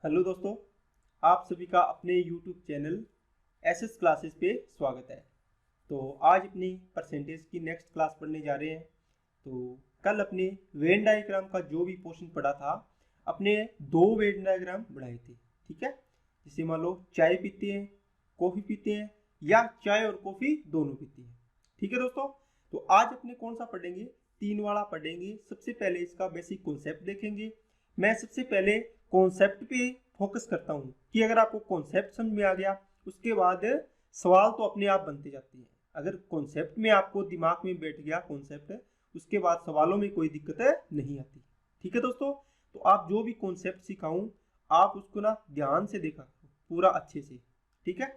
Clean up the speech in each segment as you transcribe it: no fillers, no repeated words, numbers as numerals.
Hello दोस्तों, आप सभी का अपने YouTube चैनल एसएस क्लासेस पे स्वागत है। तो आज अपनी परसेंटेज की नेक्स्ट क्लास पढ़ने जा रहे हैं। तो कल अपने वेन डायग्राम का जो भी पोर्शन पढ़ा था, अपने दो वेन डायग्राम बढ़ाए थे। ठीक है, जैसे मान लो चाय पीते हैं, कॉफ़ी पीते हैं, या चाय और कॉफ़ी दोनों पीते हैं। ठीक है दोस्तों, तो आज अपने कौन सा पढ़ेंगे? तीन वाला पढ़ेंगे। सबसे पहले इसका बेसिक कॉन्सेप्ट देखेंगे। मैं सबसे पहले कॉन्सेप्ट पे फोकस करता हूँ कि अगर आपको कॉन्सेप्ट समझ में आ गया, उसके बाद सवाल तो अपने आप बनते जाते हैं। अगर कॉन्सेप्ट में आपको दिमाग में बैठ गया कॉन्सेप्ट, उसके बाद सवालों में कोई दिक्कत नहीं आती। ठीक है दोस्तों, तो आप जो भी कॉन्सेप्ट सिखाऊं, आप उसको ना ध्यान से देखा करो, पूरा अच्छे से। ठीक है,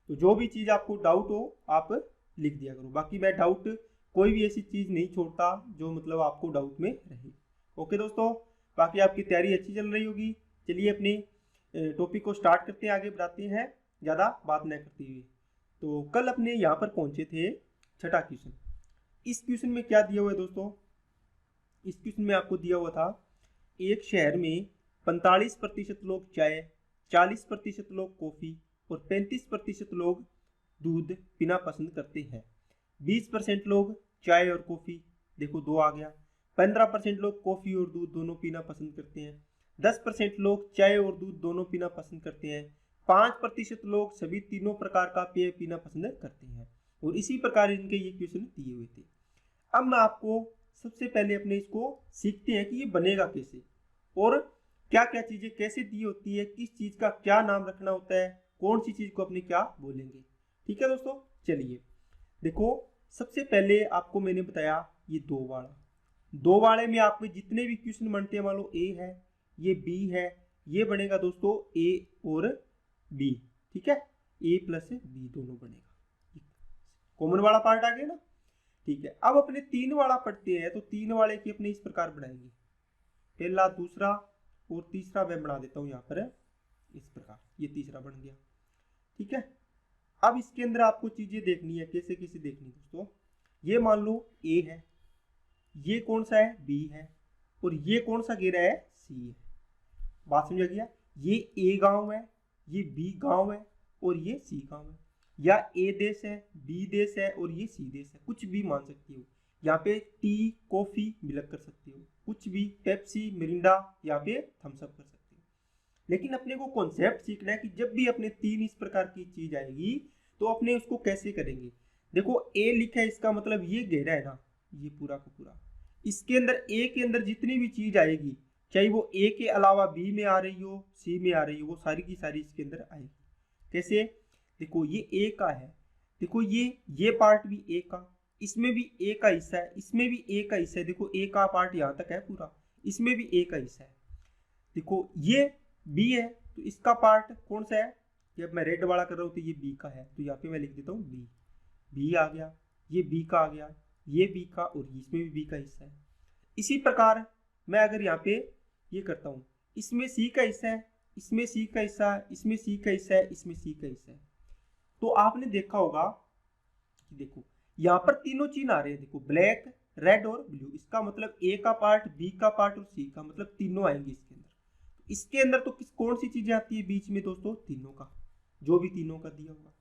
तो जो भी चीज़ आपको डाउट हो आप लिख दिया करो। बाकी मैं डाउट कोई भी ऐसी चीज़ नहीं छोड़ता जो मतलब आपको डाउट में रहे। ओके दोस्तों, बाकी आपकी तैयारी अच्छी चल रही होगी। चलिए अपने टॉपिक को स्टार्ट करते हैं, आगे बढ़ाते हैं ज़्यादा बात न करते हुए। तो कल अपने यहाँ पर पहुँचे थे छठा क्वेश्चन। इस क्वेश्चन में क्या दिया हुआ है दोस्तों? इस क्वेश्चन में आपको दिया हुआ था, एक शहर में 45% लोग चाय, 40% लोग कॉफ़ी और 35% लोग दूध पीना पसंद करते हैं। 20% लोग चाय और कॉफ़ी, देखो दो आ गया। 15% लोग कॉफ़ी और दूध दोनों पीना पसंद करते हैं। 10% लोग चाय और दूध दोनों पीना पसंद करते हैं। 5% लोग सभी तीनों प्रकार का पेय पीना पसंद करते हैं। और इसी प्रकार इनके ये क्वेश्चन दिए हुए थे। अब मैं आपको सबसे पहले अपने इसको सीखते हैं कि ये बनेगा कैसे, और क्या क्या चीज़ें कैसे दी होती है, किस चीज़ का क्या नाम रखना होता है, कौन सी चीज़ को अपने क्या बोलेंगे। ठीक है दोस्तों, चलिए देखो। सबसे पहले आपको मैंने बताया ये दो वाले में आपके जितने भी क्वेश्चन बनते हैं, मान लो ए है, ये बी है, ये बनेगा दोस्तों ए और बी। ठीक है, ए प्लस बी दोनों बनेगा। कॉमन वाला पार्ट आ गया ना। ठीक है, अब अपने तीन वाला पढ़ते हैं। तो तीन वाले की अपने इस प्रकार बनाएंगे, पहला, दूसरा और तीसरा मैं बना देता हूं यहां पर इस प्रकार। ये तीसरा बन गया। ठीक है, अब इसके अंदर आपको चीजें देखनी है, कैसे कैसे देखनी है दोस्तों। ये मान लो ए है, ये कौन सा है? बी है, और ये कौन सा घेरा है? सी है। बात समझ गया? ये ए गांव है, ये बी गांव है, और ये सी गांव है। या ए देश है, बी देश है, और ये सी देश है। कुछ भी मान सकती हो। यहाँ पे टी कॉफी मिलक कर सकती हो, कुछ भी, पेप्सी मिरिंडा, यहाँ पे थम्स अप कर सकती हो। लेकिन अपने को कॉन्सेप्ट सीखना है कि जब भी अपने तीन इस प्रकार की चीज आएगी तो अपने उसको कैसे करेंगे। देखो ए लिखा है, इसका मतलब ये घेरा है ना, ये पूरा का पूरा। इसके अंदर ए के अंदर जितनी भी चीज आएगी, चाहे वो ए के अलावा बी में आ रही हो, सी में आ रही हो, वो सारी की सारी इसके अंदर आएगी। कैसे? देखो ये ए का है, देखो ये पार्ट भी ए का, इसमें भी ए का हिस्सा है, इसमें भी ए का हिस्सा है। देखो ए का पार्ट यहाँ तक है पूरा, इसमें भी ए का हिस्सा है। देखो ये बी है, तो इसका पार्ट कौन सा है? जब मैं रेड वाला कर रहा हूँ तो ये बी का है, तो यहाँ पे मैं लिख देता हूँ बी। बी आ गया, ये बी का आ गया, ये बी का, और इसमें भी बी का हिस्सा है। इसी प्रकार मैं अगर यहाँ पे ये करता हूँ, इसमें सी का हिस्सा है, इसमें सी का हिस्सा है, इसमें सी का हिस्सा है, इसमें सी का हिस्सा है। तो आपने देखा होगा कि देखो यहाँ पर तीनों चिन्ह आ रहे हैं, देखो ब्लैक, रेड और ब्लू। इसका मतलब ए का पार्ट, बी का पार्ट और सी का, मतलब तीनों आएंगे इसके अंदर। इसके अंदर तो कौन सी चीजें आती है बीच में दोस्तों? तीनों का, जो भी तीनों का दिया होगा।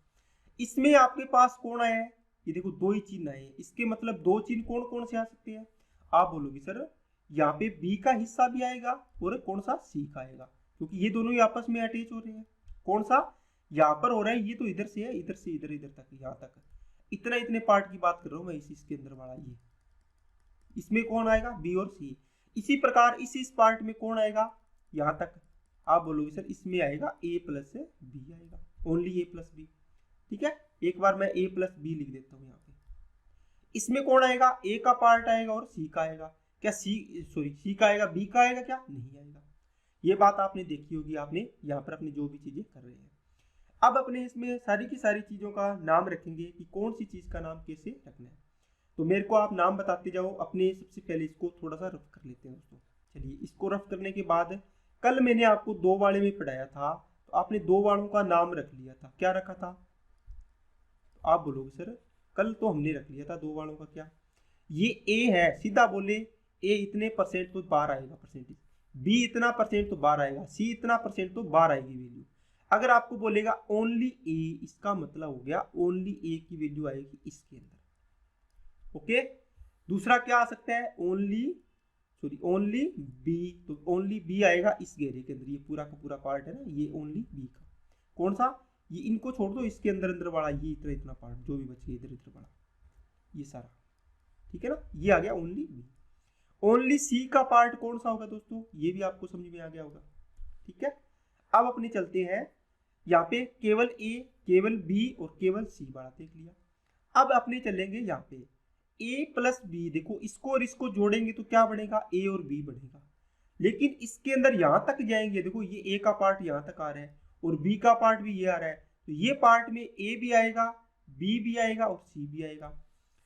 इसमें आपके पास कौन आया है? ये देखो दो ही चिन्ह आए हैं, इसके मतलब दो चिन्ह कौन कौन से आ सकते हैं? आप बोलोगे सर यहाँ पे बी का हिस्सा भी आएगा और कौन सा? सी का आएगा, क्योंकि ये दोनों ही आपस में अटैच हो रहे हैं। कौन सा यहाँ पर हो रहा है? ये तो इधर से है, इधर से इधर, इधर तक, यहाँ तक, इतने पार्ट की बात कर रहा हूँ मैं। इसके अंदर वाला ये, इसमें कौन आएगा? बी और सी। इसी प्रकार इस पार्ट में कौन आएगा? यहाँ तक। आप बोलोगे सर इसमें आएगा ए प्लस बी आएगा, ओनली ए प्लस बी। ठीक है, एक बार मैं ए प्लस बी लिख देता हूँ यहाँ पे। इसमें कौन आएगा? ए का पार्ट आएगा और सी का आएगा। क्या सी का आएगा? बी का आएगा? क्या नहीं आएगा। ये बात आपने देखी होगी, आपने यहाँ पर अपनी जो भी चीजें कर रहे हैं। अब अपने इसमें सारी की सारी चीजों का नाम रखेंगे कि कौन सी चीज का नाम कैसे रखना है। तो मेरे को आप नाम बताते जाओ अपने। सबसे पहले इसको थोड़ा सा रफ कर लेते हैं दोस्तों। चलिए, इसको रफ करने के बाद, कल मैंने आपको दो वाले में पढ़ाया था, तो आपने दो वालों का नाम रख लिया था। क्या रखा था? तो आप बोलोगे सर कल तो हमने रख लिया था दो वालों का। क्या? ये ए है, सीधा बोले ए इतने परसेंट, तो बार आएगा परसेंटेज। बी इतना परसेंट तो बाहर आएगा, सी इतना परसेंट तो बाहर आएगी वैल्यू। अगर आपको बोलेगा ओनली ए, इसका मतलब हो गया ओनली ए की वैल्यू आएगी इसके अंदर। ओके, दूसरा क्या आ सकता है, ओनली बी, तो ओनली बी आएगा इस घेरे के अंदर, ये पूरा का पूरा पार्ट है ना, ये ओनली बी का कौन सा, ये इनको छोड़ दो, इसके अंदर अंदर वाला ये इतना इतना पार्ट जो भी बच गया इधर इधर वाला ये सारा, ठीक है ना, ये आ गया ओनली बी। ओनली सी का पार्ट कौन सा होगा दोस्तों, ये भी आपको समझ में आ गया होगा। ठीक है, अब अपने चलते हैं यहाँ पे केवल ए, केवल बी और केवल सी वाला देख लिया। अब अपने चलेंगे यहाँ पे ए प्लस बी, देखो इसको और इसको जोड़ेंगे तो क्या बनेगा, ए और बी बनेगा। लेकिन इसके अंदर यहां तक जाएंगे, देखो ये ए का पार्ट यहां तक आ रहा है और बी का पार्ट भी ये आ रहा है, तो ये पार्ट में ए भी आएगा, बी भी आएगा और सी भी आएगा।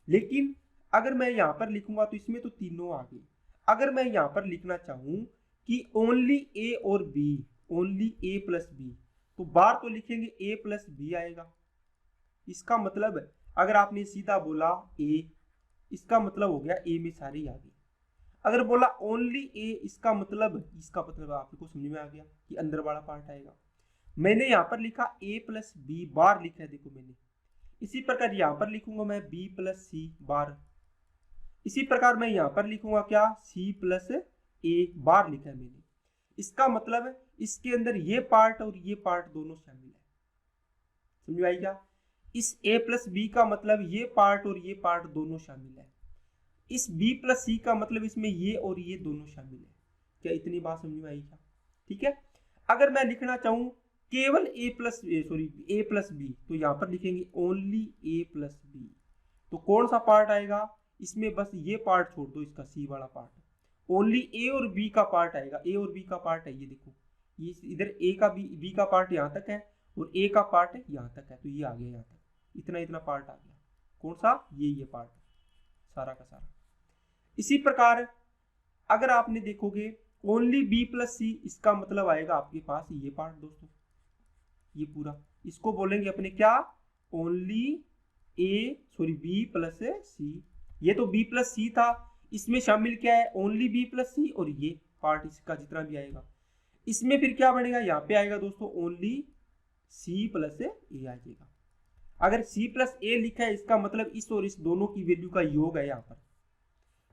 लेकिन अगर मैं यहां पर लिखूंगा तो इसमें तो तीनों आ गए। अगर मैं यहां पर लिखना चाहूं कि ओनली ए और B, only A plus B, तो बाहर तो लिखेंगे ए प्लस बी आएगा। इसका मतलब अगर आपने सीधा बोला ए, इसका मतलब हो गया ए में सारी आ गई। अगर बोला ओनली ए, इसका मतलब आपको समझ में आ गया कि अंदर वाला पार्ट आएगा। मैंने यहां पर लिखा ए प्लस बी बार लिखा है, देखो मैंने। इसी प्रकार यहां पर लिखूंगा मैं बी प्लस सी बार। इसी प्रकार मैं यहां पर लिखूंगा क्या, सी प्लस ए बार लिखा है मैंने। इसका मतलब इसके अंदर ये पार्ट और ये पार्ट दोनों शामिल है। समझ में आई क्या, इस ए प्लस बी का मतलब ये पार्ट और ये पार्ट दोनों शामिल है। इस बी प्लस सी का मतलब इसमें ये और ये दोनों शामिल है। क्या इतनी बात समझ में आई क्या, ठीक है। अगर मैं लिखना चाहूं केवल ए प्लस बी, तो यहां पर लिखेंगे ओनली ए प्लस बी, तो कौन सा पार्ट आएगा, इसमें बस ये पार्ट छोड़ दो, इसका सी वाला पार्ट, ओनली ए और बी का पार्ट आएगा। ए और बी का पार्ट है ये, देखो ये इधर ए का बी का पार्ट यहां तक है और ए का पार्ट यहां तक है, तो ये आ गया यहां तक, इतना इतना पार्ट आ गया। कौन सा, ये पार्ट सारा का सारा। इसी प्रकार अगर आपने देखोगे ओनली बी प्लस सी, इसका मतलब आएगा आपके पास ये पार्ट दोस्तों, ये पूरा, इसको बोलेंगे अपने क्या, ओनली बी प्लस सी। ये तो बी प्लस सी था, इसमें शामिल क्या है, ओनली बी प्लस सी, और ये पार्ट इसका जितना भी आएगा इसमें फिर क्या बनेगा, यहाँ पे आएगा दोस्तों ओनली सी प्लस ए आ जाएगा। अगर सी प्लस ए लिखा है, इसका मतलब इस और इस दोनों की वैल्यू का योग है यहाँ पर।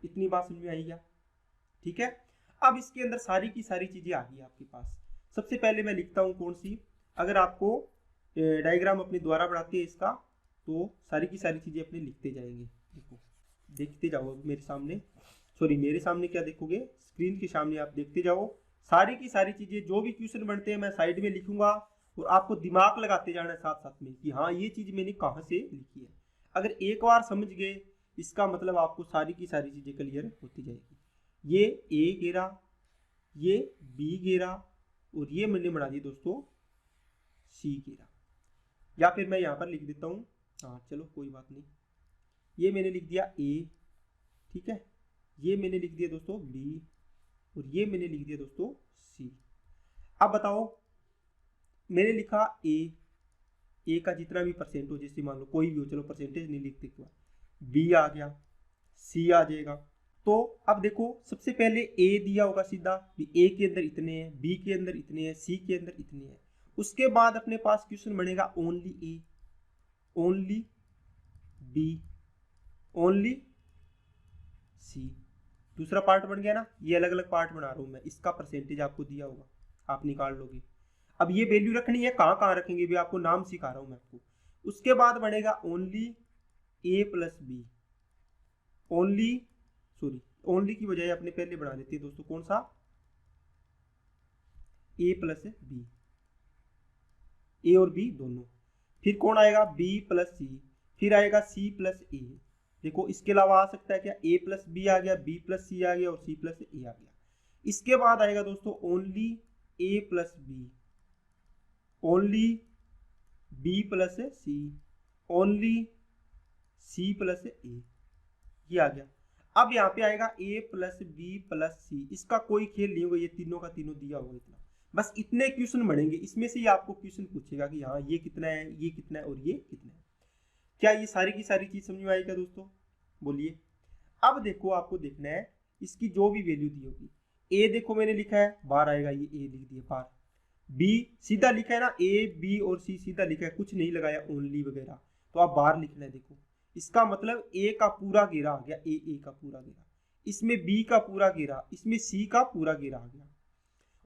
इतनी बात समझ में आई क्या, ठीक है। अब इसके अंदर सारी की सारी चीजें आ गई आपके पास। सबसे पहले मैं लिखता हूँ कौन सी, अगर आपको डायग्राम अपने द्वारा बनाते हैं इसका, तो सारी की सारी चीजें अपने लिखते जाएंगे। देखो देखते जाओ मेरे सामने क्या देखोगे, स्क्रीन के सामने आप देखते जाओ, सारी की सारी चीजें जो भी क्वेश्चन बनते हैं मैं साइड में लिखूंगा और आपको दिमाग लगाते जाना है साथ साथ में कि हाँ ये चीज मैंने कहाँ से लिखी है। अगर एक बार समझ गए, इसका मतलब आपको सारी की सारी चीजें क्लियर होती जाएगी। ये ए घेरा, ये बी घेरा, और ये मैंने बना दिया दोस्तों सी घेरा। या फिर मैं यहाँ पर लिख देता हूँ, हाँ चलो कोई बात नहीं, ये मैंने लिख दिया ए, ठीक है, ये मैंने लिख दिया दोस्तों बी, और ये मैंने लिख दिया दोस्तों सी। अब बताओ, मैंने लिखा ए का जितना भी परसेंट हो, जैसे मान लो कोई भी हो, चलो परसेंटेज नहीं लिखते, बी आ गया, सी आ जाएगा। तो अब देखो सबसे पहले ए दिया होगा सीधा, ए के अंदर इतने हैं, बी के अंदर इतने हैं, सी के अंदर इतने हैं। उसके बाद अपने पास क्वेश्चन बनेगा ओनली ए, ओनली बी, ओनली सी। दूसरा पार्ट बन गया ना, ये अलग अलग पार्ट बना रहा हूं मैं, इसका परसेंटेज आपको दिया होगा, आप निकाल लोगे। अब ये वैल्यू रखनी है, कहाँ कहाँ रखेंगे भी आपको नाम सिखा रहा हूं मैं आपको। उसके बाद बनेगा only A plus B, only की बजाय अपने पहले बना देते हैं दोस्तों कौन सा, ए प्लस बी, ए और बी दोनों। फिर कौन आएगा, बी प्लस सी, फिर आएगा सी प्लस ए। देखो इसके अलावा आ सकता है क्या, ए प्लस बी आ गया, बी प्लस सी आ गया और सी प्लस ए आ गया। इसके बाद आएगा दोस्तों only A plus B, only B plus C, only C plus A, ये आ गया। अब यहाँ पे आएगा A plus B plus C, इसका कोई खेल नहीं होगा, ये तीनों का तीनों दिया होगा इतना, बस इतने क्वेश्चन बनेंगे। इसमें से ही आपको क्वेश्चन पूछेगा कि हाँ ये कितना है, ये कितना है और ये कितना है। क्या ये सारी की सारी चीज समझ में आएगा दोस्तों, बोलिए। अब देखो आपको देखना है इसकी जो भी वैल्यू दी होगी, ए देखो मैंने लिखा है, बार आएगा, ये ए लिख दिया बार। बी सीधा लिखा है ना, ए बी और सी सीधा लिखा है, कुछ नहीं लगाया ओनली वगैरह, तो आप बार लिखना है। देखो इसका मतलब ए का पूरा घेरा आ गया, ए का पूरा घेरा, इसमें बी का पूरा घेरा, इसमें सी का पूरा घेरा आ गया।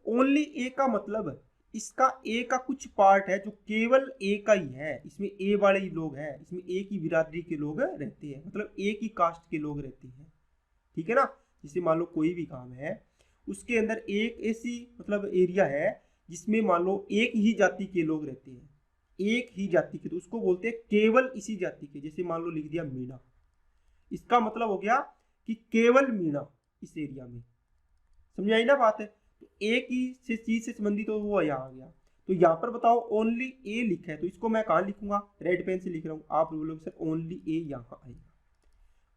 ओनली ए का मतलब इसका ए का कुछ पार्ट है जो केवल ए का ही है, इसमें ए वाले ही लोग हैं, इसमें ए की बिरादरी के लोग रहते हैं, मतलब ए की कास्ट के लोग रहते हैं, ठीक है ना। जैसे मान लो कोई भी काम है, उसके अंदर एक ऐसी मतलब एरिया है जिसमें मान लो एक ही जाति के लोग रहते हैं, एक ही जाति के, तो उसको बोलते हैं केवल इसी जाति के। जैसे मान लो लिख दिया मीणा, इसका मतलब हो गया कि केवल मीणा इस एरिया में, समझ आई ना बात है। तो एक ही से चीज से संबंधित तो वो यहाँ आ गया। तो यहाँ पर बताओ ओनली ए लिखा है, तो इसको मैं कहाँ लिखूंगा, रेड पेन से लिख रहा हूँ, आप बोलोगे सर ओनली ए यहाँ आएगा,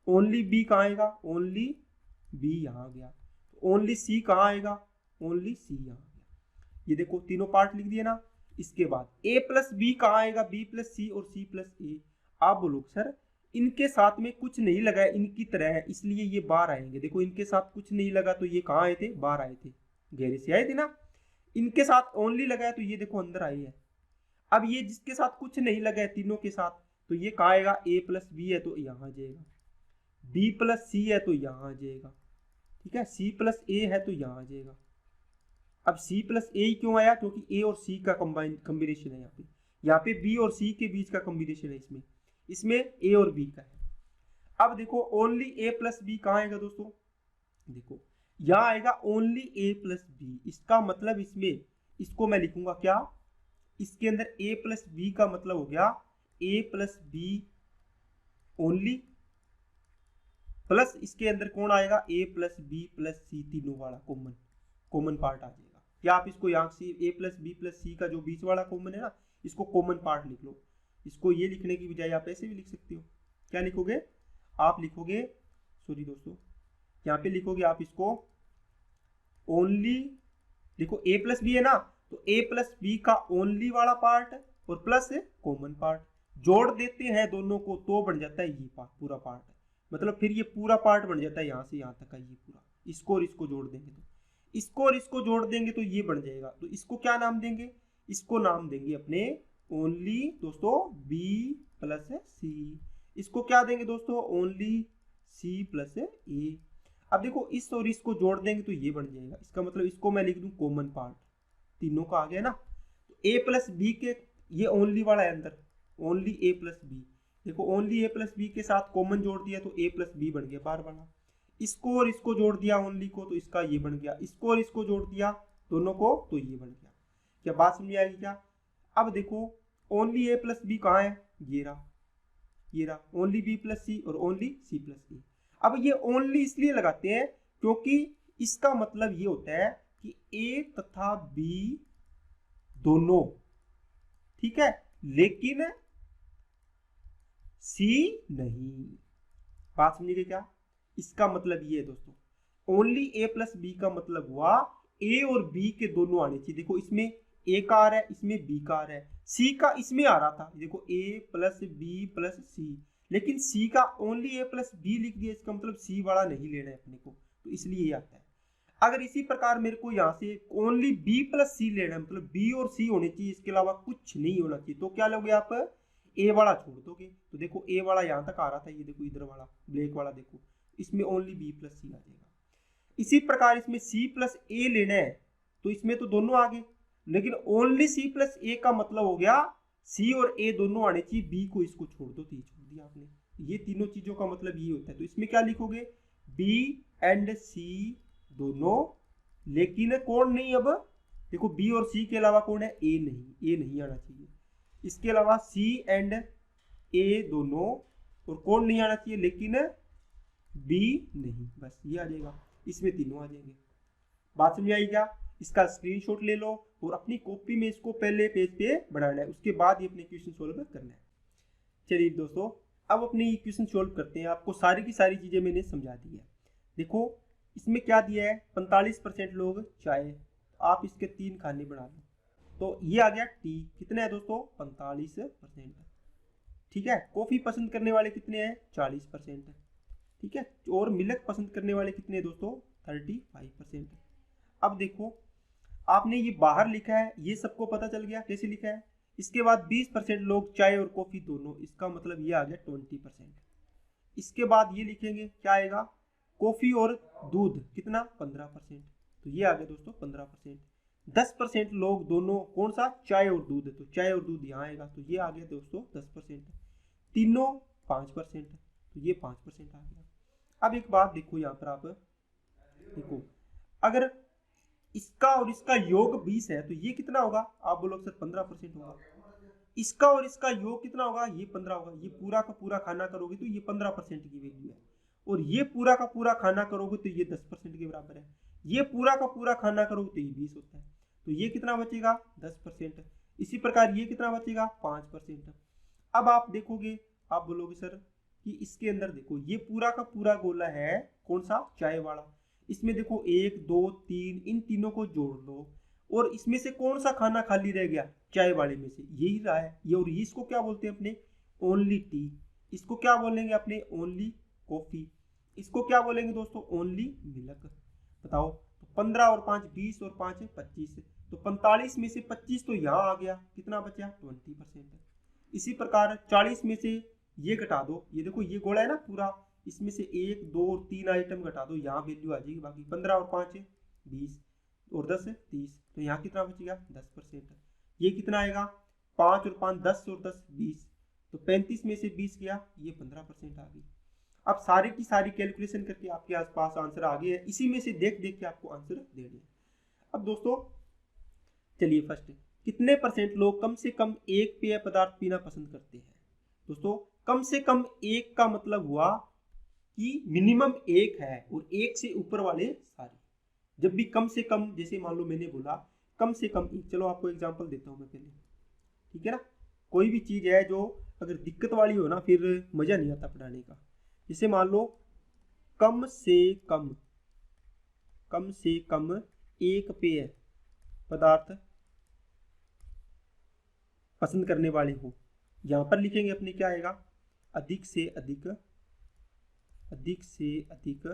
ओनली बी कहाँ आएगा, ओनली बी यहाँ आ गया, ओनली सी कहाँ आएगा, ओनली सी यहाँ आ गया। ये देखो तीनों पार्ट लिख दिए ना। इसके बाद ए प्लस बी कहाँ आएगा, बी प्लस सी और सी प्लस ए। आप बोलोगे सर इनके साथ में कुछ नहीं लगा है, इनकी तरह है, इसलिए ये बाहर आएंगे। देखो इनके साथ कुछ नहीं लगा तो ये कहाँ आए थे, बाहर आए थे, घेरे से आए थे ना। इनके साथ ओनली लगा है तो ये देखो अंदर आए है। अब ये जिसके साथ कुछ नहीं लगा है तीनों के साथ, तो ये कहाँ आएगा, ए प्लस बी है तो यहाँ आ जाएगा, बी प्लस सी है तो यहाँ आ जाएगा, ठीक है, सी प्लस ए है तो यहाँ आ जाएगा। अब सी प्लस ए क्यों आया, क्योंकि ए और सी का कॉम्बिनेशन है यहाँ पे बी और सी के बीच का कॉम्बिनेशन है, इसमें ए और बी का है। अब देखो ओनली ए प्लस बी कहाँ आएगा दोस्तों, देखो यहाँ आएगा ओनली ए प्लस बी। इसका मतलब इसमें इसको मैं लिखूंगा क्या, इसके अंदर ए प्लस बी का मतलब हो गया ए प्लस बी ओनली, प्लस इसके अंदर कौन आएगा, ए प्लस बी प्लस सी, तीनों वाला कॉमन पार्ट आ जाएगा। या आप इसको यहाँ से ए प्लस बी प्लस सी का जो बीच वाला कॉमन है ना, इसको कॉमन पार्ट लिख लो। इसको ये लिखने की बजाय आप ऐसे भी लिख सकते हो। क्या लिखोगे, आप लिखोगे, सॉरी दोस्तों, यहाँ पे लिखोगे आप इसको ओनली, देखो ए प्लस बी है ना, तो ए प्लस बी का ओनली वाला पार्ट और प्लस कॉमन पार्ट जोड़ देते हैं दोनों को तो बन जाता है ये पार्ट, पूरा पार्ट, मतलब फिर ये पूरा पार्ट बन जाता है यहाँ से यहाँ तक का ये पूरा। इसको और इसको जोड़ देंगे तो इसको और इसको जोड़ देंगे तो ये बन जाएगा। तो इसको क्या नाम देंगे, इसको नाम देंगे अपने ओनली दोस्तों बी प्लस सी। इसको क्या देंगे दोस्तों, ओनली सी प्लस ए। अब देखो इस और इसको जोड़ देंगे तो ये बन जाएगा। इसका मतलब इसको मैं लिख दूं कॉमन पार्ट, तीनों का आ गया ना। तो ए प्लस बी के ये ओनली वाला है अंदर, ओनली ए प्लस बी। देखो ओनली ए प्लस बी के साथ कॉमन जोड़ दिया तो ए प्लस बी बन गया बार वाला। इसको और इसको जोड़ दिया ओनली को तो इसका ये बन गया। इसको और इसको जोड़ दिया दोनों को तो ये बन गया। क्या बात समझ आएगी क्या। अब देखो ओनली ए प्लस बी कहाँ है, ये रहा ओनली बी प्लस सी और ओनली सी प्लस ए। अब ये ओनली इसलिए लगाते हैं क्योंकि इसका मतलब ये होता है कि ए तथा बी दोनों, ठीक है, लेकिन सी नहीं। बात समझिए क्या। इसका मतलब ये है दोस्तों, ओनली ए प्लस बी का मतलब हुआ ए और बी के दोनों आने चाहिए। देखो इसमें ए का आ रहा है, इसमें बी का आ रहा है, सी का इसमें आ रहा था, देखो ए प्लस बी प्लस सी, लेकिन सी का ओनली ए प्लस बी लिख दिया। इसका मतलब सी वाला नहीं लेना है अपने को, तो इसलिए ये आता है। अगर इसी प्रकार मेरे को यहाँ से ओनली बी प्लस सी लेना है, मतलब बी और सी होने चाहिए, इसके अलावा कुछ नहीं होना चाहिए, तो क्या लोगे आप, ए वाला छोड़ दोगे। तो देखो ए वाला यहाँ तक आ रहा था, ये देखो इधर वाला ब्लैक वाला, देखो इसमें ओनली बी प्लस सी आ जाएगा। इसी प्रकार इसमें सी प्लस ए लेना है तो इसमें तो दोनों आ गए, लेकिन ओनली सी प्लस ए का मतलब हो गया सी और ए दोनों आने चाहिए, बी को इसको छोड़ दो तो ये छोड़ दिया आपने। ये तीनों चीजों का मतलब ये होता है। तो इसमें क्या लिखोगे, बी एंड सी दोनों, लेकिन कौन नहीं। अब देखो बी और सी के अलावा कौन है, ए नहीं, ए नहीं आना चाहिए। इसके अलावा सी एंड ए दोनों, और कौन नहीं आना चाहिए, लेकिन बी नहीं, बस ये आ जाएगा। इसमें तीनों आ जाएंगे। बात समझ आई क्या। इसका स्क्रीनशॉट ले लो और अपनी कॉपी में इसको पहले पेज पे बढ़ाना है, उसके बाद ये अपने क्वेश्चन सोल्व करना है। चलिए दोस्तों अब अपने क्वेश्चन सोल्व करते हैं। आपको सारी की सारी चीजें मैंने समझा दी है। देखो इसमें क्या दिया है, 45% लोग चाय, आप इसके 3 खाने बना लो तो ये आ गया टी। कितने है दोस्तों, 45%। ठीक है, कॉफी पसंद करने वाले कितने हैं, 40%। ठीक है, और मिल्क पसंद करने वाले कितने हैं दोस्तों, 35%। अब देखो आपने ये बाहर लिखा है, ये सबको पता चल गया कैसे लिखा है। इसके बाद 20% लोग चाय और कॉफी दोनों, इसका मतलब ये आ गया 20%। इसके बाद ये लिखेंगे क्या आएगा, कॉफी और दूध कितना 15%, तो ये आ गया दोस्तों 15%। 10% लोग दोनों, कौन सा, चाय और दूध, तो चाय और दूध यहाँ आएगा, तो ये आ गया दोस्तों 10%। तीनों 5%, तो ये 5% आ गया। अब एक बात देखो यहाँ पर, आप देखो अगर इसका और इसका योग 20 है तो ये कितना होगा, आप बोलोगे सर 15% होगा। इसका और इसका योग कितना होगा, ये 15 होगा। ये पूरा का पूरा खाना करोगे तो ये 15% की वैल्यू है, और ये पूरा का पूरा खाना करोगे तो ये 10% के बराबर है। ये पूरा का पूरा खाना करोगे तो ये 20 होता है, तो ये कितना बचेगा 10%। इसी प्रकार ये कितना बचेगा 5%। अब आप देखोगे, आप बोलोगे सर कि इसके अंदर देखो ये पूरा का पूरा गोला है, कौन सा, चाय वाला। इसमें देखो 1 2 3, इन तीनों को जोड़ लो, और इसमें से कौन सा खाना खाली रह गया, चाय वाले में से, यही रहा है ये। और इसको क्या बोलते हैं अपने, ओनली टी। इसको क्या बोलेंगे अपने, ओनली कॉफी। इसको क्या बोलेंगे दोस्तों, ओनली मिल्क। बताओ, तो 15 और 5 20 और 5 25, तो 45 में से 25 तो यहाँ आ गया, कितना बचा 20%। इसी प्रकार 40 में से ये घटा दो, ये देखो ये गोला है ना पूरा, इसमें से 1 2 और 3 आइटम घटा दो, यहाँ वैल्यू आ जाएगी बाकी 15 और 5 20 और 10 30, तो यहाँ कितना बचेगा 10%। ये कितना आएगा, 5 और 5 10 और 10 20, तो 35 में से 20 गया, ये 15% आ गई। अब सारी की सारी कैलकुलेशन करके आपके आसपास आंसर आ गए हैं, इसी में से देख देख के आपको आंसर देने हैं। अब दोस्तों चलिए फर्स्ट, कितने परसेंट लोग कम से कम एक पेय पदार्थ पीना पसंद करते हैं। दोस्तों कम से कम एक का मतलब हुआ कि मिनिमम एक है, और एक से ऊपर वाले सारे। जब भी कम से कम, जैसे मान लो मैंने बोला कम से कम एक, चलो आपको एग्जांपल देता हूं मैं पहले, ठीक है ना। कोई भी चीज है जो अगर दिक्कत वाली हो ना, फिर मजा नहीं आता पढ़ाने का। जैसे मान लो कम से कम, कम से कम एक पेय पदार्थ पसंद करने वाले हो, यहां पर लिखेंगे अपने क्या आएगा, अधिक से अधिक, अधिक से अधिक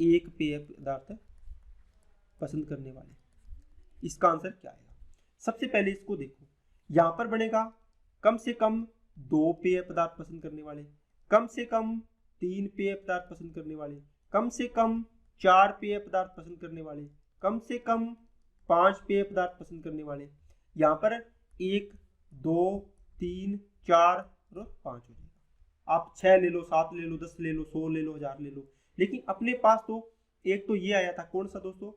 एक पेय पदार्थ पसंद करने वाले। इसका आंसर क्या आएगा, सबसे पहले इसको देखो, यहां पर बनेगा कम से कम 2 पेय पदार्थ पसंद करने वाले, कम से कम 3 पेय पदार्थ पसंद करने वाले, कम से कम 4 पेय पदार्थ पसंद करने वाले, कम से कम 5 पेय पदार्थ पसंद करने वाले। यहाँ पर 1 2 3 4 और 5 हो जाएगा। आप 6 ले लो, 7 ले लो, 10 ले लो, 100 ले लो, 1000 ले लो, लेकिन अपने पास तो एक तो ये आया था, कौन सा दोस्तों,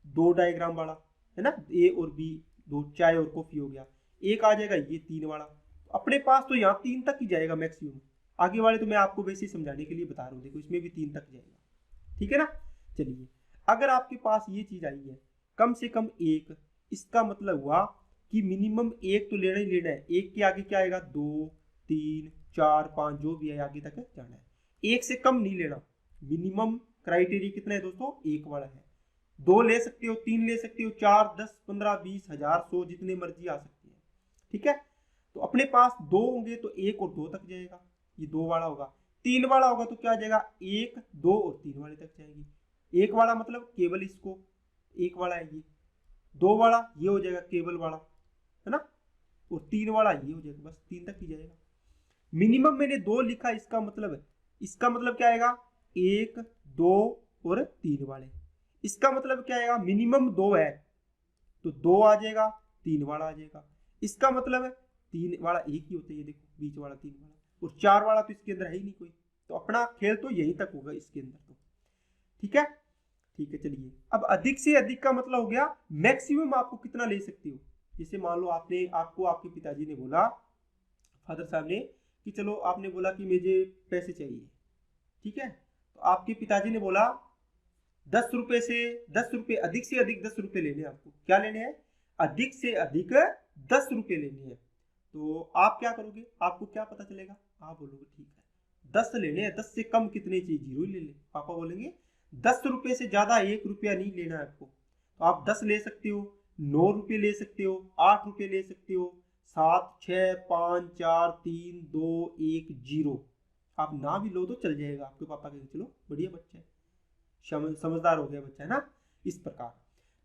2 डायग्राम वाला है ना, ए और बी, 2 चाय और कॉफी हो गया। एक आ जाएगा ये 3 वाला, अपने पास तो यहाँ 3 तक ही जाएगा मैक्सिमम। आगे वाले तो मैं आपको वैसे ही समझाने के लिए बता रहा हूँ, देखो इसमें भी 3 तक जाएगा, ठीक है ना। चलिए अगर आपके पास ये चीज आई है कम से कम एक, इसका मतलब हुआ कि मिनिमम एक तो लेना ही लेना है। एक के आगे क्या आएगा, 2 3 4 5 जो भी है आगे तक जाना है, एक से कम नहीं लेना। मिनिमम क्राइटेरिया कितना है दोस्तों, एक वाला है। 2 ले सकते हो, 3 ले सकते हो, 4 10 15 20 1000 100 जितने मर्जी आ सकते हैं, ठीक है। तो अपने पास 2 होंगे तो 1 और 2 तक जाएगा, ये 2 वाला होगा। 3 वाला होगा तो क्या आ जाएगा, 1 2 और 3 वाले तक जाएगी। 1 वाला मतलब केवल इसको, 1 वाला है ये, 2 वाला ये हो जाएगा केवल वाला, है ना, और 3 वाला ये हो जाएगा, बस 3 तक ही जाएगा। मिनिमम मैंने 2 लिखा, इसका मतलब क्या आएगा, 1 2 और 3 वाले। इसका मतलब क्या आएगा, मिनिमम 2 है तो 2 आ जाएगा, 3 वाला आ जाएगा। इसका मतलब 3 वाला एक ही होता है, ये देखो बीच वाला 3 वाला, और 4 वाला तो इसके अंदर है ही नहीं कोई, तो अपना खेल तो यहीं तक होगा इसके अंदर तो, ठीक है। ठीक है चलिए, अब अधिक से अधिक का मतलब हो गया मैक्सिमम आपको कितना ले सकते हो। जैसे मान लो आपको आपके पिताजी ने बोला, फादर साहब ने, कि चलो आपने बोला कि मुझे पैसे चाहिए, ठीक है। तो आपके पिताजी ने बोला 10 रुपए से 10 रुपए, अधिक से अधिक 10 रुपए लेने हैं आपको। क्या लेने हैं, अधिक से अधिक 10 रुपए लेने हैं। तो आप क्या करोगे, आपको क्या पता चलेगा, आप बोलोगे ठीक है 10 लेने हैं, 10 से कम कितने चाहिए, 0 ही ले ले। पापा बोलेंगे 10 रुपए से ज्यादा 1 रुपया नहीं लेना है आपको। तो आप 10 ले सकते हो, 9 रुपये ले सकते हो, 8 रुपये ले सकते हो, 7 6 5 4 3 2 1 0। आप ना भी लो तो चल जाएगा, आपके पापा कहेंगे चलो बढ़िया बच्चा है, समझदार हो गया बच्चा, है ना, इस प्रकार।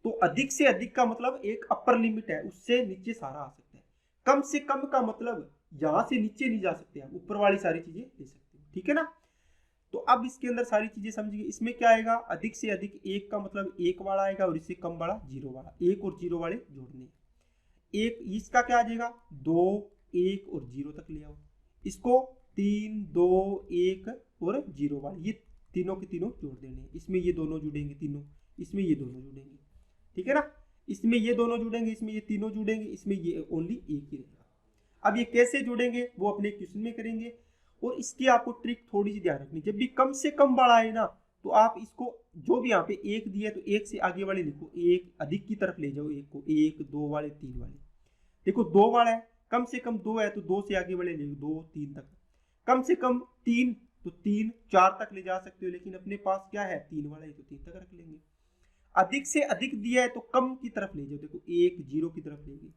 तो अधिक से अधिक का मतलब एक अपर लिमिट है, उससे नीचे सारा आ सकता है। कम से कम का मतलब यहां से नीचे नहीं जा सकते, आप ऊपर वाली सारी चीजें ले सकते हैं, ठीक है ना। तो अब इसके अंदर सारी चीजें समझिए। इसमें क्या आएगा, अधिक से अधिक एक का मतलब एक वाला आएगा और इससे कम वाला जीरो वाला, एक और जीरो वाले जोड़ने। एक इसका क्या आ जाएगा, 2 1 और 0 तक ले आओ। इसको 3 2 1 और 0 वाले, ये तीनों के तीनों जोड़ देने। इसमें ये दोनों जुड़ेंगे तीनों, इसमें ये दोनों जुड़ेंगे, ठीक है ना। इसमें ये दोनों जुड़ेंगे, इसमें ये तीनों जुड़ेंगे, इसमें ये ओनली एक ही रहेगा। अब ये कैसे जुड़ेंगे वो अपने क्वेश्चन में करेंगे। और इसकी आपको ट्रिक थोड़ी सी ध्यान रखनी, जब भी कम से कम बड़ा आए ना, तो आप इसको जो भी यहाँ पे एक दिया है तो एक से आगे वाले लिखो, एक अधिक की तरफ ले जाओ, एक को 1 2 वाले 3 वाले। देखो 2 वाला है, कम से कम 2 है तो 2 से आगे वाले ले लो, 2 3 तक। कम से कम 3 तो 3 4 तक ले जा सकते हो, लेकिन अपने पास क्या है 3 वाला है तो 3 तक रख लेंगे। अधिक से अधिक दिया है तो कम की तरफ ले जाओ, देखो 1 0 की तरफ लेंगे।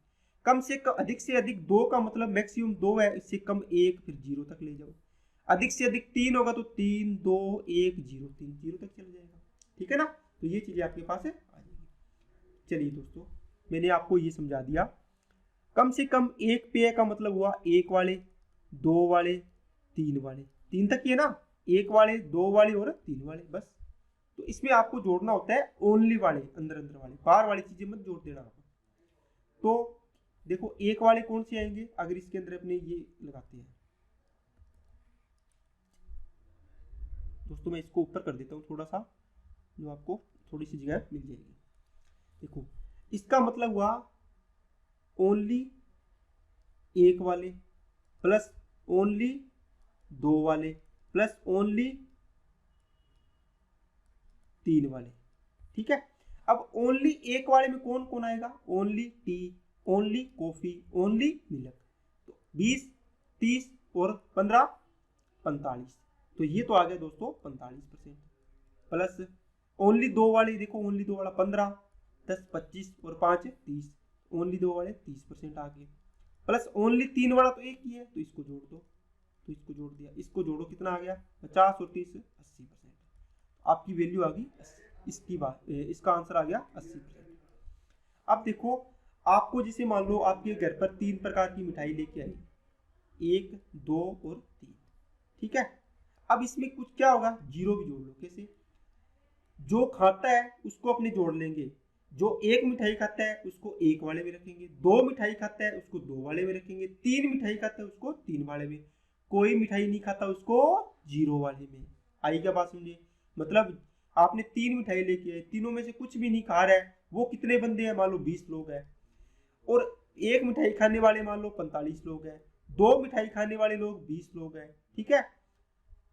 कम से कम अधिक से अधिक 2 का मतलब मैक्सिमम 2 है, इससे कम 1 फिर 0 तक ले जाओ। अधिक से अधिक 3 होगा तो 3 2 1 0 3 0 तक चल जाएगा, ठीक है ना। तो ये चीजें आपके पास है आ जाएगी। चलिए दोस्तों, मैंने आपको ये समझा दिया। कम से कम एक पेय का मतलब हुआ 1 वाले 2 वाले 3 वाले, 3 तक ही है ना, 1 वाले 2 वाले और 3 वाले, बस। तो इसमें आपको जोड़ना होता है ओनली वाले, अंदर अंदर वाले, बाहर वाली चीजें मत जोड़ देना आप। तो देखो 1 वाले कौन से आएंगे, अगर इसके अंदर अपने ये लगाते हैं दोस्तों, मैं इसको ऊपर कर देता हूँ थोड़ा सा, जो आपको थोड़ी सी जगह मिल जाएगी। देखो इसका मतलब हुआ ओनली 1 वाले प्लस ओनली 2 वाले प्लस ओनली 3 वाले, ठीक है। अब ओनली 1 वाले में कौन कौन आएगा, only T, only coffee, only milk. तो 20 30 और 15 45, तो ये तो आ गया दोस्तों 45%। प्लस ओनली 2 वाले, देखो ओनली 2 वाला 15 10 25 और 5 30, ओनली 2 वाले 30% आ गए। प्लस ओनली 3 वाला तो एक ही है तो इसको जोड़ दो, तो इसको जोड़ दिया, इसको जोड़ो, कितना आ गया 50 और 30 80%। आपकी वैल्यू आ गई, इसकी बात, इसका आंसर आ गया 80%। अब देखो आपको जैसे मान लो आपके घर पर 3 प्रकार की मिठाई लेके आई, 1 2 और 3, ठीक है। अब इसमें कुछ क्या होगा, जीरो भी जोड़ लो। कैसे, जो खाता है उसको अपने जोड़ लेंगे, जो एक मिठाई खाता है उसको 1 वाले में रखेंगे, 2 मिठाई खाता है उसको 2 वाले में रखेंगे, 3 मिठाई खाता है उसको 3 वाले में, कोई मिठाई नहीं खाता उसको 0 वाले में। आई क्या बात समझे, मतलब आपने 3 मिठाई लेके आए, तीनों में से कुछ भी नहीं खा रहा है, वो कितने बंदे हैं, मान लो 20 लोग हैं, और एक मिठाई खाने वाले मान लो 45 लोग हैं, 2 मिठाई खाने वाले लोग 20 लोग हैं, ठीक है।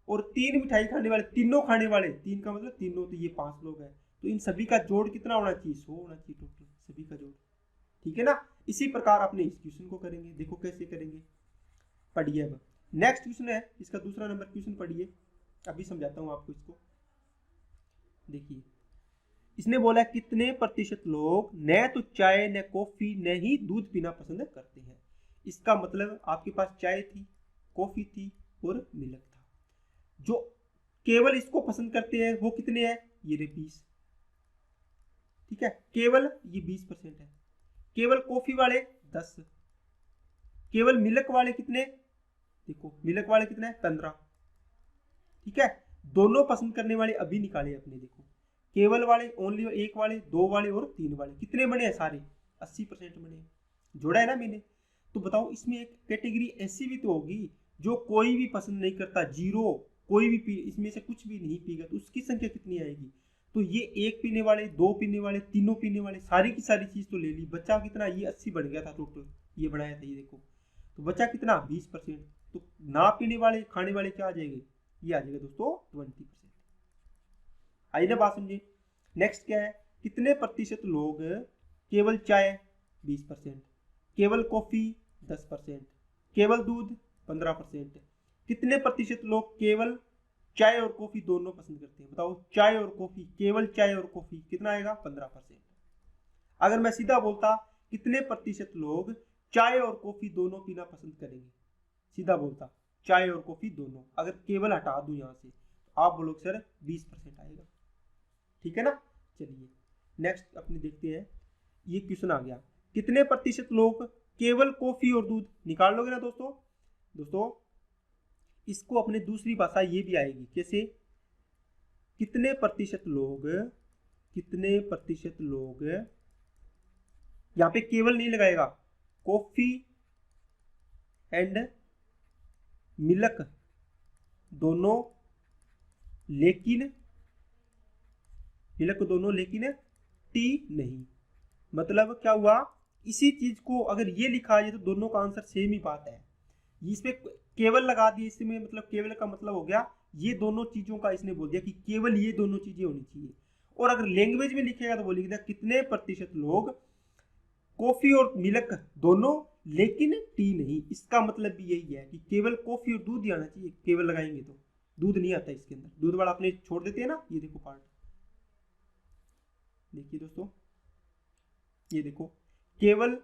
और 3 मिठाई खाने वाले, तीनों खाने वाले, 3 का मतलब तीनों, तो ये 5 लोग हैं। तो इन सभी का जोड़ कितना होना चाहिए, 100 होना चाहिए टोटल, सभी का जोड़, ठीक है ना। इसी प्रकार अपने इस क्वेश्चन को करेंगे, देखो कैसे करेंगे, पढ़िए। अब नेक्स्ट क्वेश्चन है, इसका दूसरा नंबर क्वेश्चन पढ़िए, अभी समझाता हूं आपको इसको। देखिए इसने बोला कितने प्रतिशत लोग न तो चाय न कॉफी न ही दूध पीना पसंद करते हैं। इसका मतलब आपके पास चाय थी, कॉफी थी और मिल्क था, जो केवल इसको पसंद करते हैं वो कितने हैं, ये 20, ठीक है, केवल ये 20% है। केवल कॉफी वाले 10, केवल मिल्क वाले कितने, देखो मिल्क वाले कितने हैं 15, ठीक है। दोनों पसंद करने वाले अभी निकाले अपने, देखो केवल वाले, ओनली 1 वाले, 2 वाले और 3 वाले, कितने बने हैं सारे 80% बने, जोड़ा है ना मैंने। तो बताओ इसमें एक कैटेगरी ऐसी भी तो होगी जो कोई भी पसंद नहीं करता, 0, कोई भी पी, इसमें से कुछ भी नहीं पीगा, तो उसकी संख्या कितनी आएगी। तो ये 1 पीने वाले, 2 पीने वाले, तीनों पीने वाले, सारी की सारी चीज तो ले ली, बच्चा कितना, ये 80 बन गया था टोटल, ये बनाया था ये देखो, तो बच्चा कितना 20%। तो ना पीने वाले खाने वाले क्या आ जाएंगे, ये आ जाएगा दोस्तों 20%। आई ना बात समझे। नेक्स्ट क्या है, कितने प्रतिशत लोग केवल चाय 20%, केवल कॉफी 10%, केवल दूध 15%, कितने प्रतिशत लोग केवल चाय और कॉफी दोनों पसंद करते हैं, बताओ चाय और कॉफी, केवल चाय और कॉफी कितना आएगा 15%। अगर मैं सीधा बोलता कितने प्रतिशत लोग चाय और कॉफी दोनों पीना पसंद करेंगे, सीधा बोलता चाय और कॉफी दोनों, अगर केवल हटा दूं यहां से, तो आप बोलोगे सर 20% आएगा। ठीक है ना। चलिए नेक्स्ट अपने देखते हैं, ये क्वेश्चन आ गया, कितने प्रतिशत लोग केवल कॉफी और दूध, निकाल लोगे ना दोस्तों। दोस्तों इसको अपने दूसरी भाषा ये भी आएगी, कैसे, कितने प्रतिशत लोग, कितने प्रतिशत लोग, यहां पे केवल नहीं लगाएगा, कॉफी एंड मिल्क दोनों लेकिन, मिल्क दोनों लेकिन टी नहीं। मतलब क्या हुआ, इसी चीज को अगर ये लिखा है तो दोनों का आंसर सेम ही बात है। इसमें केवल लगा दिया, इसमें मतलब केवल का मतलब हो गया ये दोनों चीजों का, इसने बोल दिया कि केवल ये दोनों चीजें होनी चाहिए। और अगर लैंग्वेज में लिखेगा तो बोलेगा कितने प्रतिशत लोग कॉफी और मिल्क दोनों लेकिन टी नहीं। इसका मतलब भी यही है कि केवल कॉफी और दूध ही आना चाहिए, केवल लगाएंगे तो दूध नहीं आता इसके अंदर, दूध वाला अपने छोड़ देते हैं ना। ये देखो पार्ट, देखिए दोस्तों, ये देखो केवल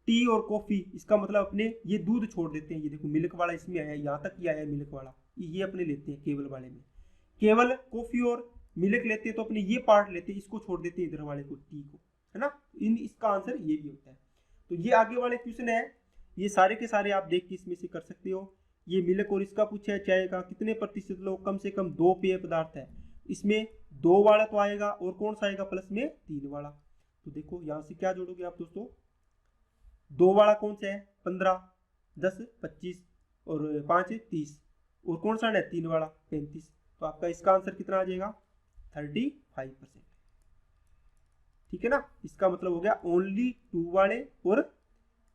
टी और कॉफी, इसका मतलब अपने ये दूध छोड़ देते हैं। ये देखो मिल्क वाला इसमें आया, यहाँ तक ही आया मिल्क वाला, ये अपने लेते हैं केवल वाले में। केवल कॉफी और मिल्क लेते हैं तो अपने ये पार्ट लेते हैं, इसको छोड़ देते हैं इधर वाले को, टी को, है ना। इसका आंसर ये भी होता है। तो ये आगे वाले क्वेश्चन है, ये सारे के सारे आप देख के इसमें से कर सकते हो। ये मिल्क और इसका पूछा है चाय का, कितने प्रतिशत लोग कम से कम 2 पेय पदार्थ है, इसमें 2 वाला तो आएगा और कौन सा आएगा प्लस में 3 वाला। तो देखो यहाँ से क्या जोड़ोगे आप दोस्तों, 2 वाला कौन सा है 15, 10 25 और 5 30, और कौन सा है 3 वाला 35। तो आपका इसका आंसर कितना आ जाएगा 35%। ठीक है ना। इसका मतलब हो गया ओनली 2 वाले और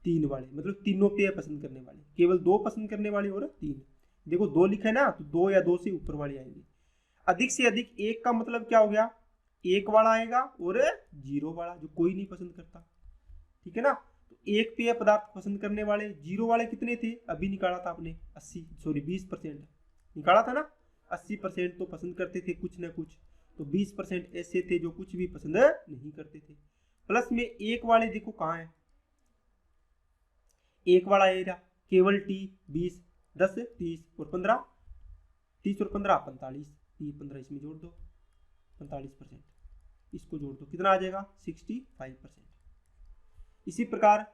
3 वाले, मतलब तीनों पेय पसंद करने वाले, केवल 2 पसंद करने वाले और 3। देखो 2 लिखा है ना, तो 2 या 2 से ऊपर वाले आएंगे। अधिक से अधिक 1 का मतलब क्या हो गया, 1 वाला आएगा और 0 वाला जो कोई नहीं पसंद करता। ठीक है ना। तो 1 पेय पदार्थ पसंद करने वाले, 0 वाले कितने थे, अभी निकाला था आपने 20% निकाला था ना। 80% तो पसंद करते थे कुछ ना कुछ, तो 20% ऐसे थे जो कुछ भी पसंद नहीं करते थे। प्लस में 1 वाले देखो कहाँ है, 1 वाला एरिया केवल टी 20, 10 30 और 15, 30 और 15 45, ये 15 इसमें जोड़ दो 45%, इसको जोड़ दो कितना आ जाएगा 65%। इसी प्रकार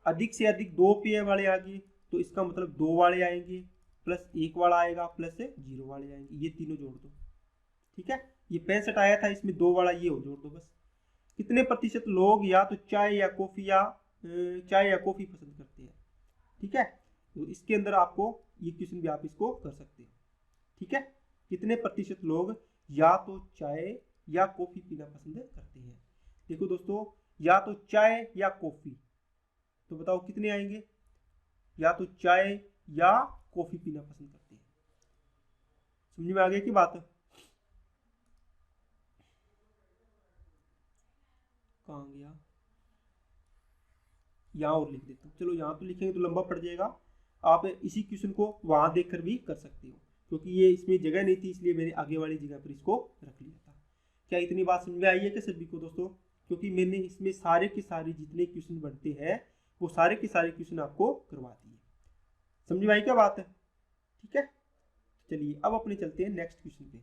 अधिक से अधिक 2 पेय वाले आ गए, तो इसका मतलब 2 वाले आएंगे प्लस 1 वाला आएगा प्लस 0 वाले आएंगे, ये तीनों जोड़ दो। ठीक है, ये 65 आया था, इसमें 2 वाला ये हो जोड़ दो बस। कितने प्रतिशत लोग या तो चाय या कॉफी पसंद करते हैं। ठीक है, तो इसके अंदर आपको ये क्वेश्चन भी आप इसको कर सकते हो। ठीक है, कितने प्रतिशत लोग या तो चाय या कॉफी पीना पसंद करते हैं। देखो दोस्तों, या तो चाय या कॉफी, तो बताओ कितने आएंगे, या तो चाय या कॉफी पीना पसंद करते हैं। समझ में आ गया की बात, कहाँ गया, यहाँ और लिख देता हूँ। चलो यहाँ तो लिखेंगे तो लंबा पड़ जाएगा, आप इसी क्वेश्चन को वहां देखकर भी कर सकते हो, क्योंकि ये इसमें जगह नहीं थी इसलिए मैंने आगे वाली जगह पर इसको रख लिया था। क्या इतनी बात समझ में आई है क्या सभी को दोस्तों, क्योंकि मैंने इसमें सारे के सारे जितने क्वेश्चन बनते हैं वो सारे के सारे क्वेश्चन आपको करवा दिए। समझ में आई क्या बात है। ठीक है, चलिए अब अपने चलते हैं नेक्स्ट क्वेश्चन पे।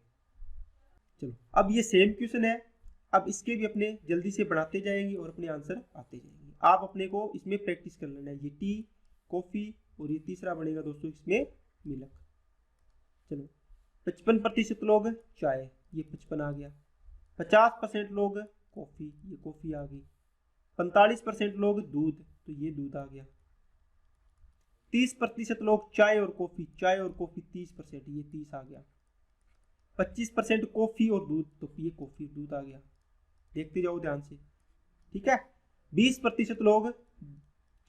चलो अब ये सेम क्वेश्चन है, अब इसके भी अपने जल्दी से बढ़ाते जाएंगे और अपने आंसर आते जाएंगे। आप अपने को इसमें प्रैक्टिस कर लेना है, ये टी कॉफी और ये तीसरा बनेगा दोस्तों इसमें मिल्क। चलो 55% लोग चाय, ये 55 आ गया। 50% लोग कॉफी, ये कॉफी आ गई। 45% लोग दूध, तो ये दूध आ गया। 30% लोग चाय और कॉफी 30%, ये 30 आ गया। 25% कॉफी और दूध, तो ये कॉफी दूध आ गया। देखते जाओ ध्यान से। ठीक है, 20% लोग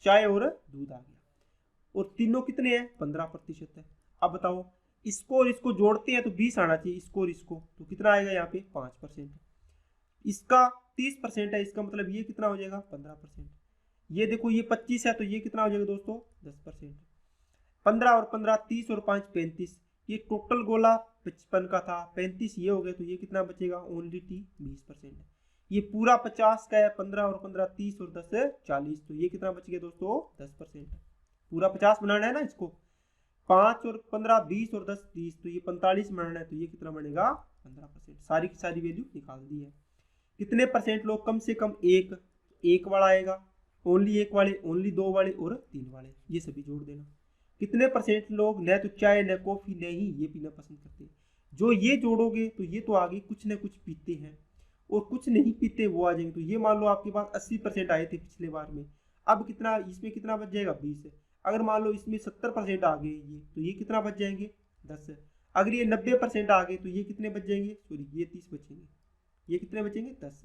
चाय और दूध आ गया, और तीनों कितने हैं 15% है। अब बताओ इसको और इसको जोड़ते हैं तो 20 आना चाहिए, इसको और इसको, तो कितना आएगा यहाँ पे 5%। इसका 30% है, इसका मतलब ये कितना हो जाएगा 15%। ये देखो ये 25 है, तो ये कितना हो जाएगा दोस्तों 10%। 15 और 15 30 और 5 35, ये टोटल गोला 55 का था, 35 ये हो गया, तो ये कितना बचेगा ओनली टी 20%। ये पूरा 50 का है, 15 और 15 30 और 10 40, तो ये कितना बच गया दोस्तों 10%। पूरा 50 बनाना है ना इसको, 5 और 15 20 और 10 30, तो ये 45 बनाना है, तो ये कितना बनेगा 15%। सारी की सारी वैल्यू निकाल दी है। कितने परसेंट लोग कम से कम एक वाला आएगा, ओनली एक वाले, ओनली दो वाले और 3 वाले, ये सभी जोड़ देना। कितने परसेंट लोग न तो चाय न कॉफी न ही ये पीना पसंद करते हैं, जो ये जोड़ोगे तो ये तो आगे कुछ न कुछ पीते हैं, और कुछ नहीं पीते वो आ जाएंगे। तो ये मान लो आपके पास 80% आए थे पिछले बार में, अब कितना इसमें कितना बच जाएगा 20। अगर मान लो इसमें 70% आ गए ये, तो ये कितना बच जाएंगे 10। अगर ये 90% आ गए तो ये कितने बच जाएंगे, सॉरी ये 30 बचेंगे, ये कितने बचेंगे 10।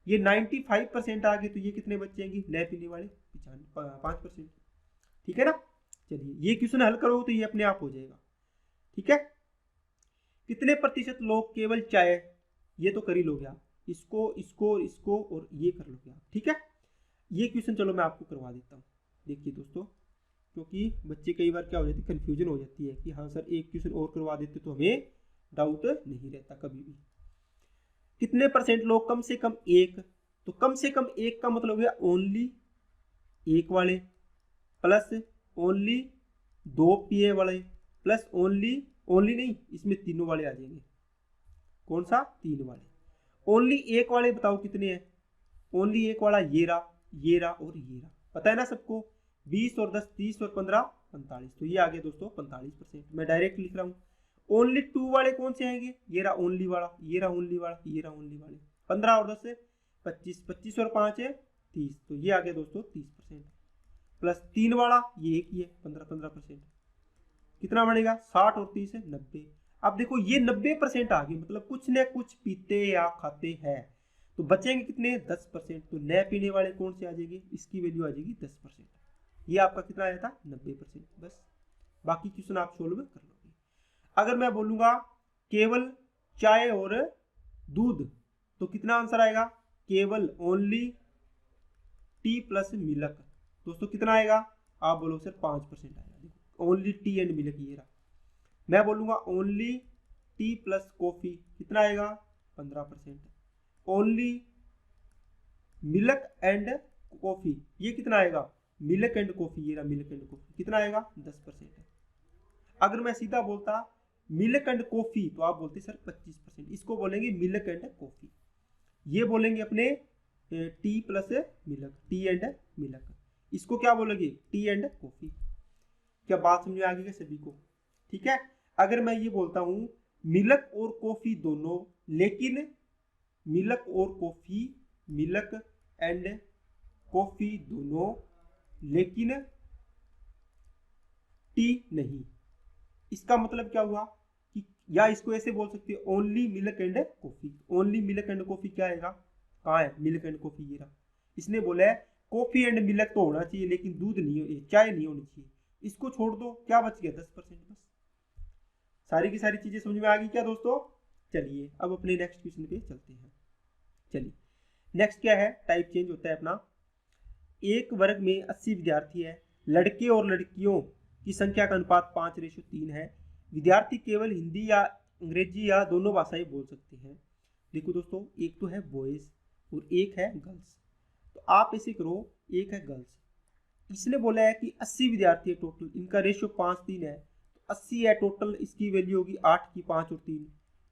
ये 95% आ गए तो ये कितने बच जाएंगे नए पीने वाले 5%। ठीक है ना। चलिए ये क्वेश्चन हल करो तो ये अपने आप हो जाएगा। ठीक है। कितने प्रतिशत लोग केवल चाय, ये तो कर ही लोगे आप, इसको इसको इसको और ये कर लोगे आप। ठीक है। ये क्वेश्चन चलो मैं आपको करवा देता हूँ। देखिए दोस्तों, क्योंकि बच्चे कई बार क्या हो जाती है, कंफ्यूजन हो जाती है कि हाँ सर एक क्वेश्चन और करवा देते तो हमें डाउट नहीं रहता कभी भी। कितने परसेंट लोग कम से कम एक, तो कम से कम एक का मतलब हो गया ओनली एक वाले, प्लस ओनली दो पिए वाले, प्लस ओनली नहीं, इसमें तीनों वाले आ जाएंगे। कौन सा, 3 वाले। ओनली एक वाले बताओ कितने हैं, ओनली एक वाला ये रहा और ये रहा, पता है ना सबको। 20 और 10 30 और 15 45, तो ये आ गया दोस्तों 45%। मैं डायरेक्ट लिख रहा हूँ। ओनली 2 वाले कौन से आएंगे, ये रहा ओनली वाला, ये रहा ओनली वाला, ये रहा ओनली वाले। 15 और 10 25, 25 और 5 है 30, तो ये आ गया दोस्तों 30%। प्लस 3 वाला ये एक ही है 15%। कितना बनेगा 60 और 30 है 90। अब देखो ये 90% आ गए, मतलब कुछ न कुछ पीते या खाते हैं, तो बचेंगे कितने 10%। तो नए पीने वाले कौन से आ जाएंगे, इसकी वैल्यू आ जाएगी 10%। ये आपका कितना आया था 90%। बस बाकी क्वेश्चन आप सोल्व कर लोगे। अगर मैं बोलूंगा केवल चाय और दूध, तो कितना आंसर आएगा, केवल ओनली टी प्लस मिल्क, दोस्तों कितना आएगा, आप बोलो सर 5% आएगा। देखो ओनली टी एंड मिल्क ये रहा। मैं बोलूंगा ओनली टी प्लस कॉफी, कितना आएगा 15%। ओनली मिल्क एंड कॉफी, ये कितना आएगा, मिल्क एंड कॉफी, ये रहा मिल्क एंड कॉफी, कितना आएगा 10%। अगर मैं सीधा बोलता मिल्क एंड कॉफी, तो आप बोलते सर 25%। इसको बोलेंगे मिल्क एंड कॉफी, ये बोलेंगे अपने T plus milk, T and milk. इसको क्या बोलेंगे, टी एंड कॉफी। क्या बात समझ में आ गई सभी को। ठीक है। अगर मैं ये बोलता हूं मिल्क और कॉफी दोनों, लेकिन मिल्क और कॉफी, मिल्क एंड कॉफी दोनों, लेकिन टी नहीं, इसका मतलब क्या हुआ कि, या इसको ऐसे बोल सकते हैं only milk and coffee. Only milk and coffee क्या आएगा, कहाँ है मिल्क एंड कॉफी, ये रहा। इसने बोला है कॉफी एंड मिल्क तो होना चाहिए, लेकिन दूध नहीं, चाय नहीं होनी चाहिए। इसको छोड़ दो, क्या बच गया 10%। बस सारी की सारी चीजें समझ में आ गई क्या दोस्तों। चलिए अब अपने नेक्स्ट क्वेश्चन पे चलते हैं। चलिए नेक्स्ट क्या है, टाइप चेंज होता है अपना। एक वर्ग में 80 विद्यार्थी है, लड़के और लड़कियों की संख्या का अनुपात 5:3 है। विद्यार्थी केवल हिंदी या अंग्रेजी या दोनों भाषाएं बोल सकते हैं। देखो दोस्तों, एक तो है बॉयज और एक है गर्ल्स। तो आप ऐसे करो, एक है गर्ल्स, इसने बोला है कि 80 विद्यार्थी है टोटल, इनका रेशियो 5:3 है, तो 80 है टोटल, इसकी वैल्यू होगी 8 की 5 और 3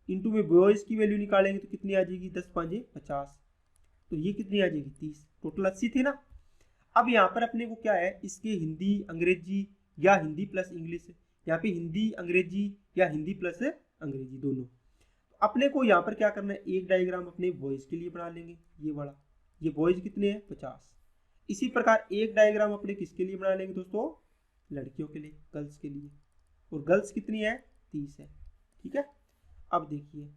इंटू में बॉयज की वैल्यू निकालेंगे तो कितनी आ जाएगी 10 5 50, तो ये कितनी आ जाएगी 30। टोटल 80 थे ना। अब यहाँ पर अपने को क्या है, इसके हिंदी अंग्रेजी या हिंदी प्लस इंग्लिश, यहाँ पे हिंदी अंग्रेजी या हिंदी प्लस अंग्रेजी दोनों। तो अपने को यहाँ पर क्या करना है, एक डायग्राम अपने बॉयज के लिए बना लेंगे, ये वाला, ये बॉयज कितने हैं 50। इसी प्रकार एक डायग्राम अपने किसके लिए बना लेंगे दोस्तों, लड़कियों के लिए, गर्ल्स के लिए, और गर्ल्स कितनी है 30 है। ठीक है। अब देखिए,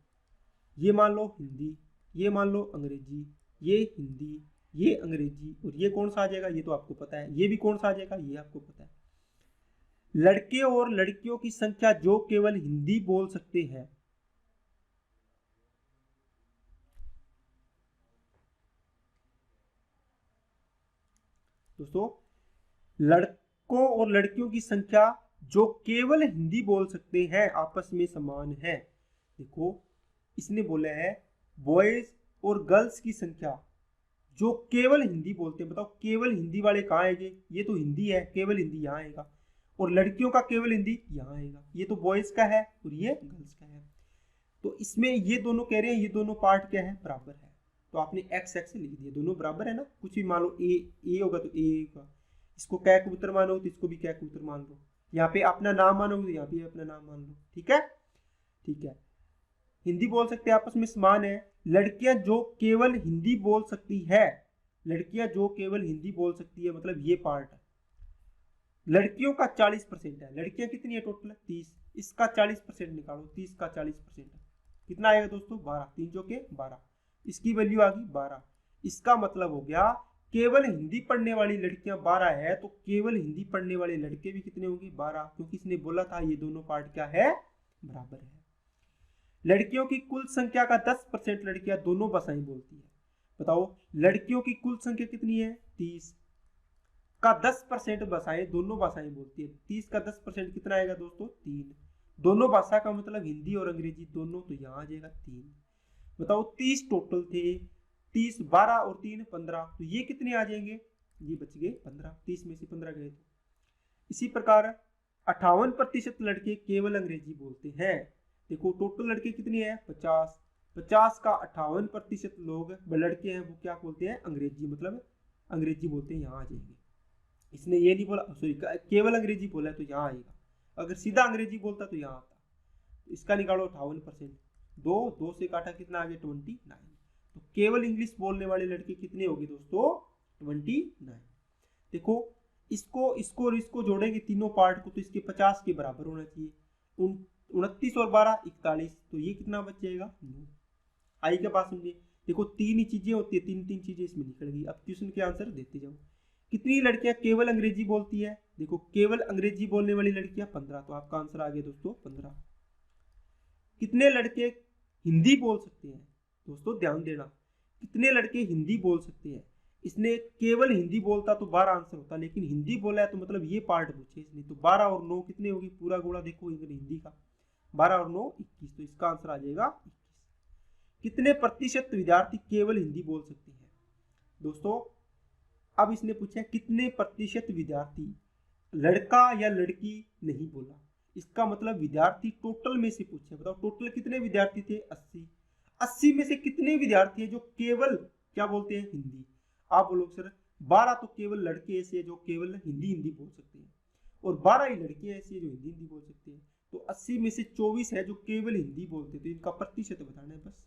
ये मान लो हिंदी, ये मान लो अंग्रेजी, ये हिंदी, ये अंग्रेजी, और ये कौन सा आ जाएगा, ये तो आपको पता है। ये भी कौन सा आ जाएगा, ये आपको पता है। लड़के और लड़कियों की संख्या जो केवल हिंदी बोल सकते हैं, दोस्तों लड़कों और लड़कियों की संख्या जो केवल हिंदी बोल सकते हैं आपस में समान है। देखो इसने बोला है बॉयज और गर्ल्स की संख्या जो केवल हिंदी बोलते हैं। बताओ केवल हिंदी वाले कहाँ आएंगे, ये तो हिंदी है, केवल हिंदी यहाँ आएगा, और लड़कियों का केवल हिंदी यहाँ आएगा। ये तो बॉयज का है और ये गर्ल्स का है। तो इसमें ये दोनों कह रहे हैं ये दोनों पार्ट क्या है, बराबर है, तो आपने एक्स एक्स लिख दिया, दोनों बराबर है ना। कुछ भी मान लो, ए होगा तो ए होगा, इसको कै कबूतर मानो तो इसको भी कै कबूतर मान लो, यहाँ पे अपना नाम मानोगे तो यहाँ पे अपना नाम मान लो। ठीक है, ठीक है। हिंदी बोल सकते हैं आपस में समान है। लड़कियां जो केवल हिंदी बोल सकती है, लड़कियां जो केवल हिंदी बोल सकती है, मतलब ये पार्ट है। लड़कियों का 40% है, लड़कियां कितनी है टोटल, 30, इसका 40% निकालो, 30 का 40% कितना आएगा दोस्तों, 12, 3 जो के 12, इसकी वैल्यू आ गई 12। इसका मतलब हो गया केवल हिंदी पढ़ने वाली लड़कियां 12 है, तो केवल हिंदी पढ़ने वाले लड़के भी कितने होंगे, 12, क्योंकि इसने बोला था ये दोनों पार्ट क्या है, बराबर है। लड़कियों की कुल संख्या का 10% लड़कियां दोनों भाषाएं बोलती है। बताओ लड़कियों की कुल संख्या कितनी है, 30 का 10% भाषाएं दोनों भाषाएं बोलती है। 30 का 10% कितना आएगा दोस्तों, 3। दोनों भाषा का मतलब हिंदी और अंग्रेजी दोनों, तो यहाँ आ जाएगा 3। बताओ 30 टोटल थे, 30 12 और 3 15, तो ये कितने आ जाएंगे, ये बच गए 15, 30 में से 15 गए तो। इसी प्रकार 58% लड़के केवल अंग्रेजी बोलते हैं। देखो टोटल लड़के कितने हैं, 50, 50 का 58% लोग लड़के हैं वो क्या बोलते हैं, अंग्रेजी, मतलब अंग्रेजी बोलते हैं, यहाँ आ जाएंगे। इसने ये नहीं बोला, सॉरी केवल अंग्रेजी बोला है तो यहाँ आएगा, अगर सीधा अंग्रेजी बोलता तो यहाँ आता। तो इसका निकालो 58%, 2 से काटा कितना आ गया, 29। तो केवल इंग्लिश बोलने वाले लड़के कितने होंगे दोस्तों, 29। देखो इसको इसको और इसको जोड़ेंगे तीनों पार्ट को, तो इसके 50 के बराबर होना चाहिए। 29 और 12 41, तो ये कितना बच जाएगा, 9। आई के पास समझिए। देखो 3 ही चीजें होती है, 3 चीजें इसमें निकल गई। अब क्वेश्चन के आंसर देते जाओ। कितनी लड़कियां केवल अंग्रेजी बोलती है, देखो केवल अंग्रेजी बोलने वाली लड़कियां 15, तो आपका आंसर आ गया दोस्तों 15। कितने लड़के हिंदी बोल सकते हैं, दोस्तों ध्यान देना, कितने लड़के हिंदी बोल सकते हैं। इसने केवल हिंदी बोलता तो 12 आंसर होता, लेकिन हिंदी बोला है तो मतलब ये पार्ट पूछे इसने, तो 12 और 9 कितने होगी, पूरा गोला देखो हिंदी का, 12 और 9 21, तो इसका आंसर आ जाएगा 21। कितने प्रतिशत विद्यार्थी केवल हिंदी बोल सकते हैं, दोस्तों अब इसने पूछा कितने प्रतिशत विद्यार्थी, लड़का या लड़की नहीं बोला, इसका मतलब विद्यार्थी टोटल में से पूछे। बताओ टोटल कितने विद्यार्थी थे, 80, 80 में से कितने विद्यार्थी है जो केवल क्या बोलते हैं, हिंदी। आप बोलोगे सर 12 तो केवल लड़के ऐसे हैं जो केवल हिंदी बोल सकते हैं, और 12 ही लड़कियां ऐसी है जो हिंदी बोल सकते हैं। तो 80 में से 24 है जो केवल हिंदी बोलते हैं, तो इनका प्रतिशत बताना है, बस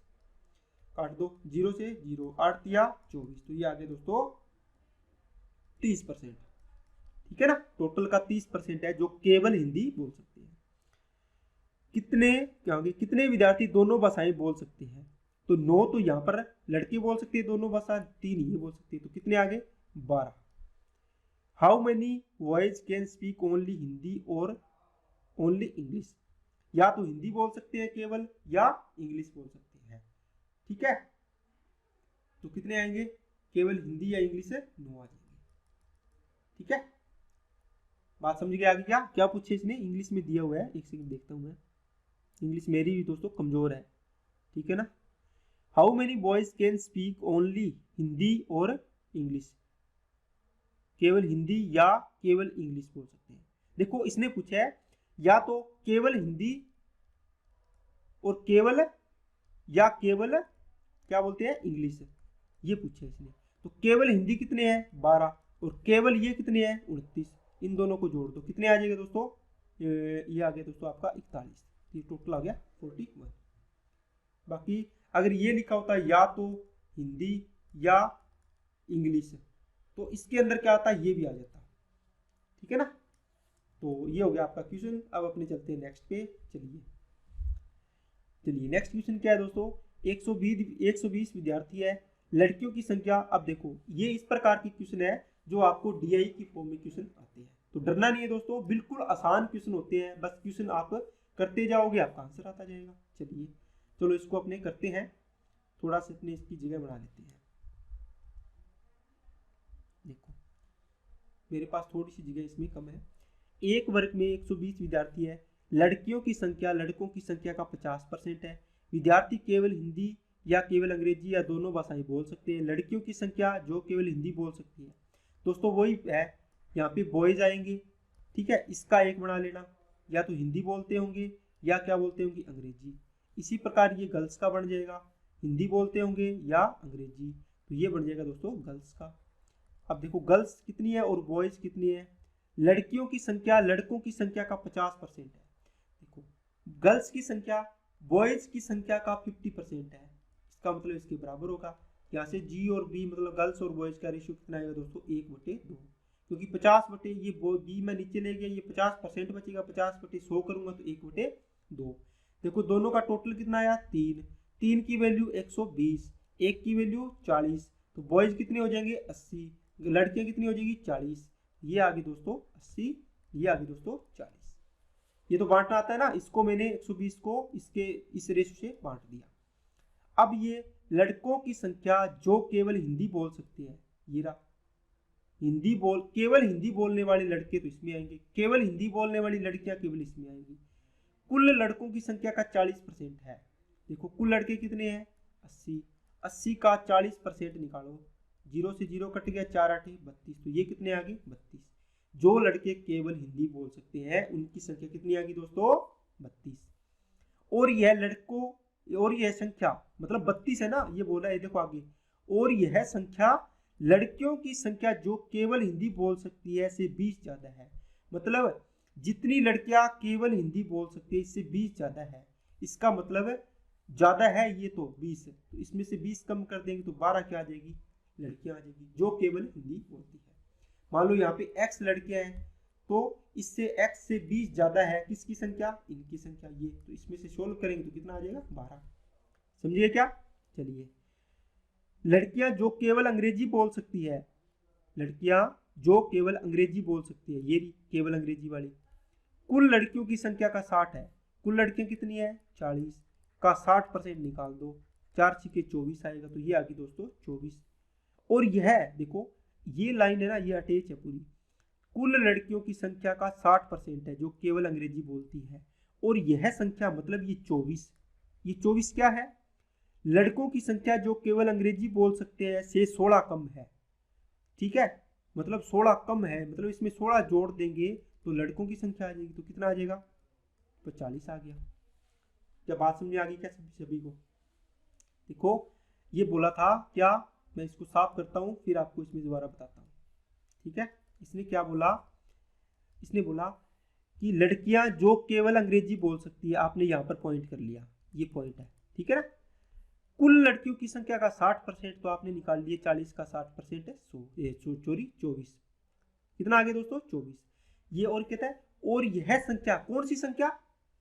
काट दो, 0 से 0, 8 या 24, तो ये आ गया दोस्तों 30%। ठीक है ना, टोटल का 30% है जो केवल हिंदी बोल सकते हैं। कितने क्या होंगे, कितने विद्यार्थी दोनों भाषाएं बोल सकते हैं, तो 9 तो यहाँ पर लड़के बोल सकते हैं दोनों भाषा, 3 ये बोल सकते हैं, तो कितने आगे 12। How many boys can speak only Hindi और ओनली इंग्लिश, या तो हिंदी बोल सकते हैं केवल या इंग्लिश बोल सकते हैं। ठीक है, तो कितने आएंगे, केवल हिंदी या इंग्लिश है 9 आ जाएंगे। ठीक है, बात समझ गए आगे क्या क्या पूछे इसने, इंग्लिश में दिया हुआ है, एक सेकंड देखता हूं मैं, इंग्लिश मेरी भी दोस्तों कमजोर है। ठीक है ना, how many boys can speak only Hindi और इंग्लिश, केवल हिंदी या केवल इंग्लिश बोल सकते हैं। देखो इसने पूछा है या तो केवल हिंदी और केवल, या केवल क्या बोलते हैं, इंग्लिश, ये पूछा है इसने। तो केवल हिंदी कितने हैं 12, और केवल ये कितने हैं 29, इन दोनों को जोड़ दो, कितने आ जाएगा दोस्तों, ये आ गया दोस्तों आपका 41, ये टोटल आ गया 41। बाकी अगर ये लिखा होता है या तो हिंदी या इंग्लिश, तो इसके अंदर क्या आता है, ये भी आ जाता। ठीक है ना, तो ये हो गया आपका क्वेश्चन। अब अपने चलते हैं नेक्स्ट पे। चलिए नेक्स्ट क्वेश्चन क्या है दोस्तों, 120 विद्यार्थी है, लड़कियों की संख्या। अब देखो ये इस प्रकार की क्वेश्चन है जो आपको डीआई की फॉर्म में क्वेश्चन आते हैं, तो डरना नहीं है दोस्तों, बिल्कुल आसान क्वेश्चन होते हैं, बस क्वेश्चन आप करते जाओगे आपका आंसर आता जाएगा। चलिए चलो इसको अपने करते हैं, थोड़ा सा अपने इसकी जगह बना लेते हैं। देखो मेरे पास थोड़ी सी जगह इसमें कम है। एक वर्ग में 120 विद्यार्थी है, लड़कियों की संख्या लड़कों की संख्या का 50% है, विद्यार्थी केवल हिंदी या केवल अंग्रेजी या दोनों भाषाएं बोल सकते हैं। लड़कियों की संख्या जो केवल हिंदी बोल सकती है, दोस्तों वही है, यहाँ पे बॉयज आएंगे। ठीक है, इसका एक बना लेना, या तो हिंदी बोलते होंगे या क्या बोलते होंगे, अंग्रेजी। इसी प्रकार ये गर्ल्स का बन जाएगा, हिंदी बोलते होंगे या अंग्रेजी, तो ये बन जाएगा दोस्तों गर्ल्स का। अब देखो गर्ल्स कितनी है और बॉयज कितनी है। लड़कियों की संख्या लड़कों की संख्या का 50% है। देखो गर्ल्स की संख्या बॉयज की संख्या का 50% है, इसका मतलब इसके बराबर होगा। यहाँ से जी और बी मतलब गर्ल्स और बॉयज का रेशियो कितना आएगा दोस्तों 1/2, क्योंकि 50 बटे ये बी में नीचे ले गया, ये 50% बचेगा, 50/100 करूंगा तो 1/2। देखो दोनों का टोटल कितना आया 3 की वैल्यू 120, एक की वैल्यू 40, तो बॉयज कितने हो जाएंगे 80, लड़कियां कितनी हो जाएगी 40, ये आ गई दोस्तों 80, ये आ गई दोस्तों 40। ये तो बांटना आता है ना, इसको मैंने 120 को इसके इस रेशियो से बांट दिया। अब ये लड़कों की संख्या जो केवल हिंदी बोल सकते हैं, ये रहा केवल हिंदी बोलने वाले लड़के तो इसमें आएंगे, केवल हिंदी बोलने वाली लड़कियां केवल इसमें आएंगी। कुल लड़कों की संख्या का 40% है। देखो कुल लड़के कितने हैं 80 का 40% निकालो, 0 से 0 कट गया, 4 8 32, तो ये कितने आ गए 32। जो लड़के केवल हिंदी बोल सकते हैं उनकी संख्या कितनी आ गई दोस्तों 32। और यह संख्या मतलब 32 है ना, ये बोला है देखो आगे, और यह संख्या लड़कियों की संख्या जो केवल हिंदी बोल सकती है से 20 ज्यादा है। मतलब जितनी लड़कियां केवल हिंदी बोल सकती है इससे 20 ज्यादा है, इसका मतलब ज्यादा है ये तो 20, तो इसमें से 20 कम कर देंगे तो 12 क्या आ जाएगी लड़कियां आ जाएगी जो केवल हिंदी बोलती है। मान लो यहाँ पे x लड़कियां हैं तो इससे x से 20 ज्यादा है किसकी संख्या, इनकी संख्या, ये तो इसमें से सोल्व करेंगे तो कितना आ जाएगा 12। समझिए क्या। चलिए लड़कियां जो केवल अंग्रेजी बोल सकती है, लड़कियां जो केवल अंग्रेजी बोल सकती है, ये केवल अंग्रेजी वाली, कुल लड़कियों की संख्या का 60 है। कुल लड़कियां कितनी है 40 का 60% निकाल दो, 4 छिके 24 आएगा, तो ये आ गई दोस्तों 24। और यह देखो ये लाइन है ना, ये अटैच है पूरी, कुल लड़कियों की संख्या का 60% है जो केवल अंग्रेजी बोलती है, और यह संख्या मतलब ये 24 क्या है, लड़कों की संख्या जो केवल अंग्रेजी बोल सकते हैं से 16 कम है। ठीक है, मतलब 16 कम है, मतलब इसमें 16 जोड़ देंगे तो लड़कों की संख्या आ जाएगी, तो कितना आ जाएगा तो 40 आ गया। क्या बात समझ में आ गई क्या सभी को। देखो ये बोला था क्या, मैं इसको साफ करता हूं फिर आपको इसमें दोबारा बताता हूं। ठीक है, इसने क्या बोला, इसने बोला कि लड़कियां जो केवल अंग्रेजी बोल सकती है, आपने यहां पर पॉइंट कर लिया, ये पॉइंट है, ठीक है ना। कुल लड़कियों की संख्या का 60%, तो आपने निकाल लिया 40 का 60% है 24, कितना आ गया दोस्तों 24। ये और कहता है और यह संख्या कौन सी संख्या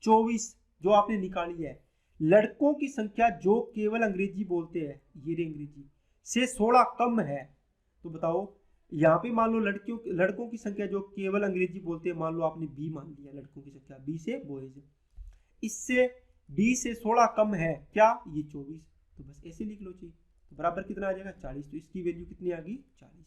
24 जो आपने निकाली है, लड़कों की संख्या जो केवल अंग्रेजी बोलते हैं, ये रे अंग्रेजी से 16 कम है। तो बताओ यहाँ पे मान लो लड़कों की संख्या जो केवल अंग्रेजी बोलते हैं, मान लो आपने बी मान लिया, लड़कों की संख्या बी से बॉयज, इससे बी से 16 कम है क्या ये 24, तो बस ऐसे लिख लो चाहिए, तो बराबर कितना आ जाएगा 40, तो इसकी वैल्यू कितनी आ गई 40।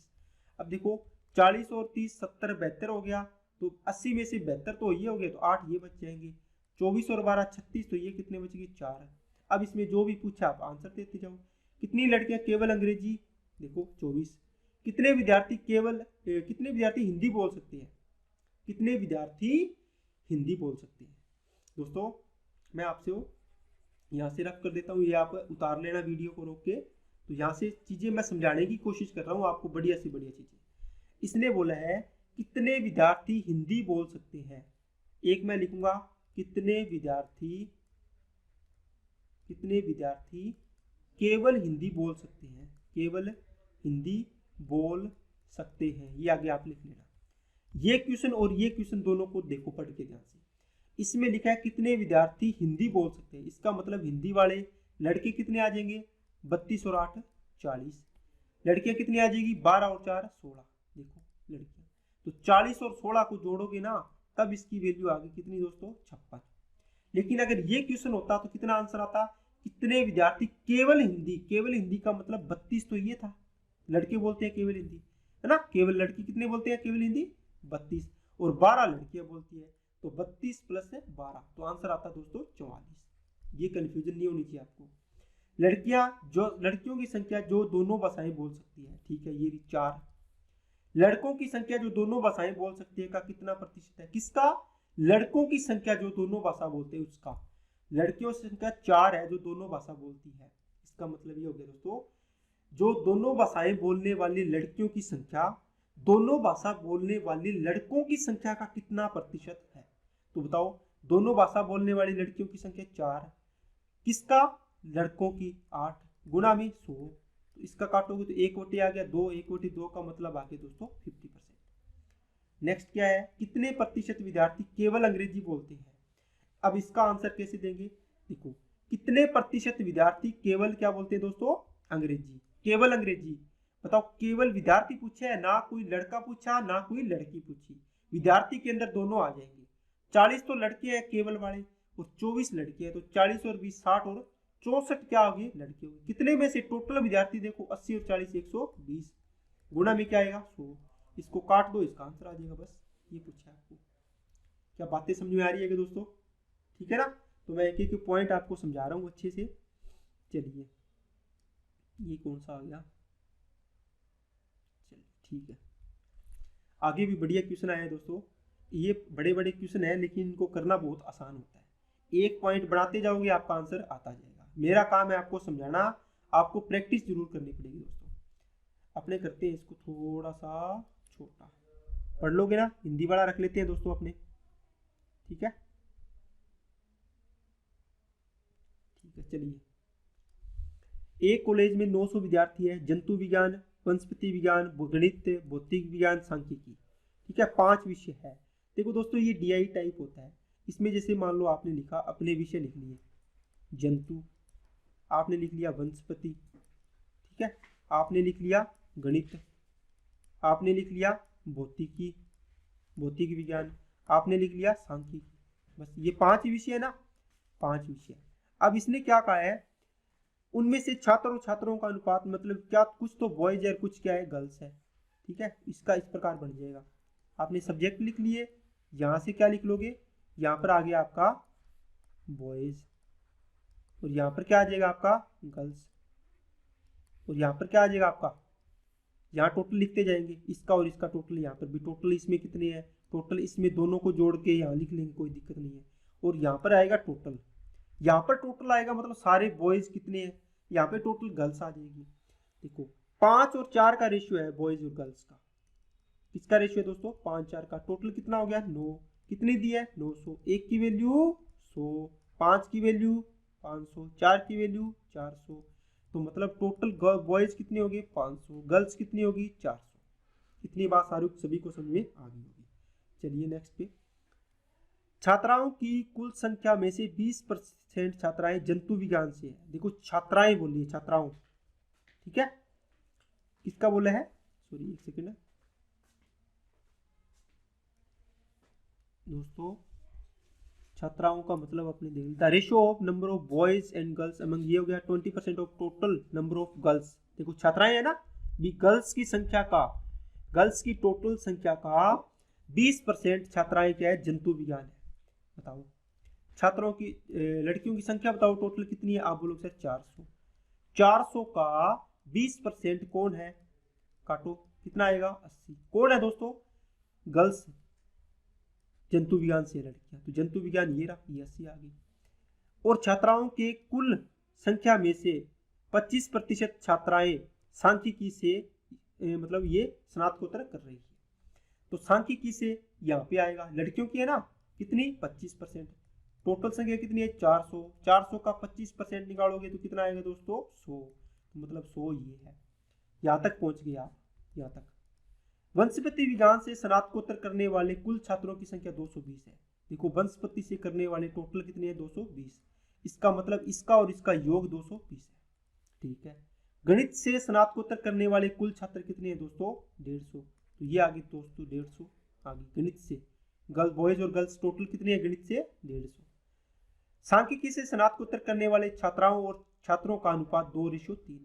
अब देखो 40 और 30 70 72 हो गया, तो 80 में से 72 तो ये हो गया, तो 8 ये बच जाएंगे, 24 और 12 36, तो ये कितने बच गए 4। अब इसमें जो भी पूछा आप आंसर देते जाओ। कितनी लड़कियां केवल अंग्रेजी, देखो 24। कितने विद्यार्थी हिंदी बोल सकते हैं, कितने विद्यार्थी हिंदी बोल सकते हैं। दोस्तों मैं आपसे यहाँ से रफ कर देता हूँ, ये आप उतार लेना वीडियो को रोक के, तो यहाँ से चीज़ें मैं समझाने की कोशिश कर रहा हूँ आपको, बढ़िया से बढ़िया चीज़ें। इसने बोला है कितने विद्यार्थी हिंदी बोल सकते हैं, एक मैं लिखूंगा कितने विद्यार्थी केवल हिंदी बोल सकते हैं, केवल हिंदी बोल सकते हैं, ये आगे आप लिख लेना। ये क्वेश्चन और ये क्वेश्चन दोनों को देखो पढ़ के ध्यान से। इसमें लिखा है कितने विद्यार्थी हिंदी बोल सकते हैं, इसका मतलब हिंदी वाले लड़के कितने आ जाएंगे 32 और 8 40, लड़कियां कितनी आ जाएगी 12 और 4 16। देखो लड़कियां तो 40 और 16 को जोड़ोगे ना तब इसकी वैल्यू आ गई कितनी दोस्तों 56। लेकिन अगर ये क्वेश्चन होता तो कितना आंसर आता, कितने विद्यार्थी केवल हिंदी का मतलब 32 तो ये था, लड़के बोलते हैं केवल हिंदी है ना, केवल लड़की कितने बोलते हैं केवल हिंदी 32, और 12 लड़कियां बोलती है, तो 32 प्लस 12, तो आंसर आता दोस्तों 44। ये कंफ्यूजन नहीं होनी चाहिए आपको। लड़कियों की संख्या जो दोनों भाषाएं बोल सकती है, ठीक है, ये 4। लड़कों की संख्या जो दोनों भाषाएं बोल सकती है का कितना प्रतिशत है, किसका, लड़कों की संख्या जो दोनों भाषा बोलते हैं उसका, लड़कियों की संख्या 4 है जो दोनों भाषा बोलती है। इसका मतलब ये हो गया दोस्तों, जो दोनों भाषाएं बोलने वाली लड़कियों की संख्या दोनों भाषा बोलने वाली लड़कों की संख्या का कितना प्रतिशत है। तो बताओ, दोनों भाषा बोलने वाली लड़कियों की संख्या 4, किसका, लड़कों की 8 गुणा में 100। तो इसका काटोगे तो 1/2 आ गया, 2 1/2 का मतलब आ गया दोस्तों 50%। नेक्स्ट क्या है, कितने प्रतिशत विद्यार्थी केवल अंग्रेजी बोलते हैं। अब इसका आंसर कैसे देंगे, देखो, कितने प्रतिशत विद्यार्थी केवल क्या बोलते हैं दोस्तों, अंग्रेजी, केवल अंग्रेजी। बताओ, केवल विद्यार्थी पूछे है, ना कोई लड़का पूछा ना कोई लड़की पूछी, विद्यार्थी के अंदर दोनों आ जाएंगे। 40 तो लड़के हैं केवल वाले और 24 लड़के हैं, तो 40 और 20 60 और 64 क्या होगी, लड़के होंगे। कितने में से टोटल विद्यार्थी देखो 80 और 40 120, गुणा में क्या आएगा 100। इसको काट दो, इसका आंसर आ जाएगा। बस ये पूछा आपको। क्या बातें समझ में आ रही है दोस्तों, ठीक है ना। तो मैं एक एक पॉइंट आपको समझा रहा हूँ अच्छे से। चलिए, ये कौन सा आ गया, चलिए ठीक है। आगे भी बढ़िया क्वेश्चन आया है दोस्तों। ये बड़े बड़े क्वेश्चन है लेकिन इनको करना बहुत आसान होता है। एक पॉइंट बढ़ाते जाओगे आपका आंसर आता जाएगा। मेरा काम है आपको समझाना, आपको प्रैक्टिस जरूर करनी पड़ेगी दोस्तों। अपने करते हैं इसको थोड़ा सा छोटा, पढ़ लोगे ना, हिंदी वाला रख लेते हैं दोस्तों अपने, ठीक है। ठीक है, चलिए। एक कॉलेज में 900 विद्यार्थी है, जंतु विज्ञान, वनस्पति विज्ञान, गणित, भौतिक विज्ञान, सांख्यिकी, ठीक है, 5 विषय है। देखो दोस्तों, ये डीआई टाइप होता है। इसमें जैसे मान लो आपने लिखा, अपने विषय लिख लिए जंतु, आपने लिख लिया वनस्पति, ठीक है, आपने लिख लिया गणित, आपने लिख लिया भौतिकी, भौतिक विज्ञान, आपने लिख लिया सांख्यिकी। बस ये 5 विषय है ना, 5 विषय। अब इसने क्या कहा है, उनमें से छात्र और छात्रों का अनुपात, मतलब क्या, कुछ तो बॉयज है कुछ क्या है गर्ल्स है, ठीक है। इसका इस प्रकार बन जाएगा। आपने सब्जेक्ट लिख लिए, यहां से क्या लिख लोगे, यहां पर आ गया आपका बॉयज, और यहां पर क्या आ जाएगा आपका गर्ल्स, और यहां पर क्या आ जाएगा आपका, यहाँ टोटल लिखते जाएंगे, इसका और इसका टोटल, यहाँ पर भी टोटल इसमें कितने हैं, टोटल इसमें दोनों को जोड़ के यहाँ लिख लेंगे, कोई दिक्कत नहीं है। और यहाँ पर आएगा टोटल, यहाँ पर टोटल आएगा मतलब सारे बॉयज कितने हैं, यहाँ पे टोटल गर्ल्स आ जाएगी। देखो 5 और 4 का रेशियो है बॉयज और गर्ल्स का, किसका रेशियो है दोस्तों, 5 4 का, टोटल कितना हो गया 9, कितनी दी है 900, 1 की वैल्यू 100, 5 की वैल्यू 500, 4 की वैल्यू 400, तो मतलब टोटल बॉयज कितने होंगे 500, गर्ल्स कितनी होगी 400। इतनी बात सारी सभी को समझ में आ गई होगी। चलिए नेक्स्ट पे, छात्राओं की कुल संख्या में से 20% छात्राएं जंतु विज्ञान से है। देखो छात्राएं बोलिए, छात्राओं, ठीक है, किसका बोला है, सॉरी एक सेकेंड दोस्तों, छात्राओं का मतलब अपने देख, the ratio of number of boys and girls among, ये हो गया 20% of total number of girls. देखो छात्राएं है ना, भी गर्ल्स की संख्या का, गर्ल्स की टोटल संख्या का 20% छात्राएं क्या है, जंतु विज्ञान है। बताओ छात्रों की, लड़कियों की संख्या बताओ टोटल कितनी है, आप बोलो सर 400, 400 का 20% कौन है, काटो कितना आएगा 80, कौन है दोस्तों, गर्ल्स, जंतु विज्ञान से लड़कियां, तो जंतु विज्ञान ये रहा, ये 80 आ गई। और छात्राओं के कुल संख्या में से 25% छात्राएं सांख्यिकी से, मतलब ये स्नातकोत्तर कर रही है, तो सांख्यिकी से यहाँ पे आएगा, लड़कियों की है ना कितनी 25%, टोटल संख्या कितनी है 400, 400 का 25% निकालोगे तो कितना आएगा दोस्तों 100, तो मतलब 100 ये है। यहाँ तक पहुंच गए आप, यहाँ तक। वनस्पति विज्ञान से स्नातकोत्तर करने वाले कुल छात्रों की संख्या 220 है। देखो वनस्पति से करने वाले टोटल कितने हैं 220, इसका मतलब इसका और इसका योग 220 है, ठीक है। गणित से स्नातकोत्तर करने वाले कुल छात्र कितने हैं दोस्तों 150, तो ये आगे दोस्तों 150 आगे। गणित से गर्ल्स, बॉयज और गर्ल्स टोटल कितने हैं गणित से 150। सांख्यिकी से स्नातकोत्तर करने वाले छात्राओं और छात्रों का अनुपात 2:3 है।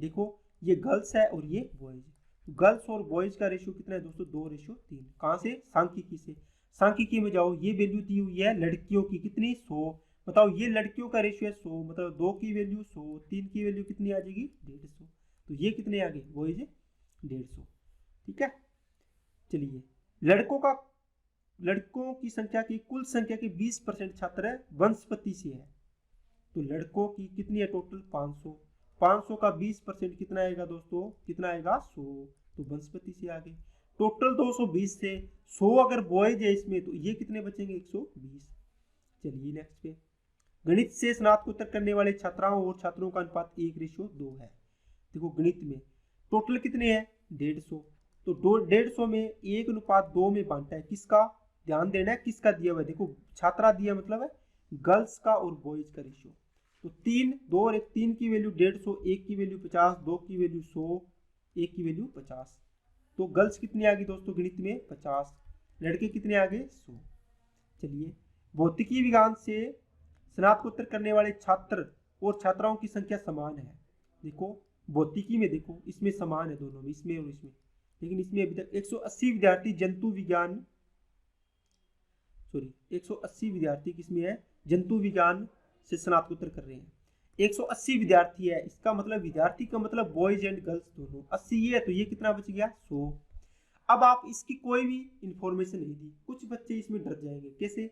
देखो ये गर्ल्स है और ये बॉयज, गर्ल्स और बॉयज का रेशियो कितना है दोस्तों 2:3। कहां से, सांख्यिकी से। सांख्यिकी में जाओ, ये वैल्यू दी हुई है लड़कियों की कितनी 100, बताओ ये लड़कियों का रेशियो है 100, मतलब 2 की वैल्यू 100, 3 की वैल्यू कितनी आ जाएगी 150, तो ये कितने आ गए बॉयज 150, ठीक है। चलिए लड़कों की संख्या की कुल संख्या के 20% छात्र वनस्पति से है, तो लड़कों की कितनी है टोटल 500। 500 का 20% कितना आएगा दोस्तों, कितना आएगा 100। तो वनस्पति से आगे टोटल 220 से 100 अगर बॉयज है इसमें तो ये कितने बचेंगे 120। चलिए नेक्स्ट पे, गणित से स्नातकोत्तर करने वाले छात्राओं और छात्रों का अनुपात 1:2 है। देखो गणित में टोटल कितने हैं 150, तो 150 में 1:2 में बांटा है, किसका ध्यान देना है, किसका दिया हुआ है, देखो छात्रा दिया मतलब है गर्ल्स का और बॉयज का रेशियो। तो 3 2 और 1, 3 की वैल्यू 150, 1 की वैल्यू 50, 2 की वैल्यू 100, 1 की वैल्यू 50। तो गर्ल्स कितनी आ गई दोस्तों गणित में 50, लड़के कितने आ गए 100। चलिए भौतिकी विज्ञान से स्नातकोत्तर करने वाले छात्र और छात्राओं की संख्या समान है। देखो भौतिकी में देखो इसमें समान है दोनों में, इसमें और इसमें, लेकिन इसमें अभी तक 180 विद्यार्थी जंतु विज्ञान 180 विद्यार्थी किसमें है जंतु विज्ञान से स्नातकोत्तर कर रहे हैं। 180 विद्यार्थी है, इसका मतलब विद्यार्थी का मतलब बॉयज एंड गर्ल्स दोनों, 80 ये है तो ये कितना बच गया 100। अब आप इसकी कोई भी इंफॉर्मेशन नहीं दी, कुछ बच्चे इसमें डर जाएंगे कैसे,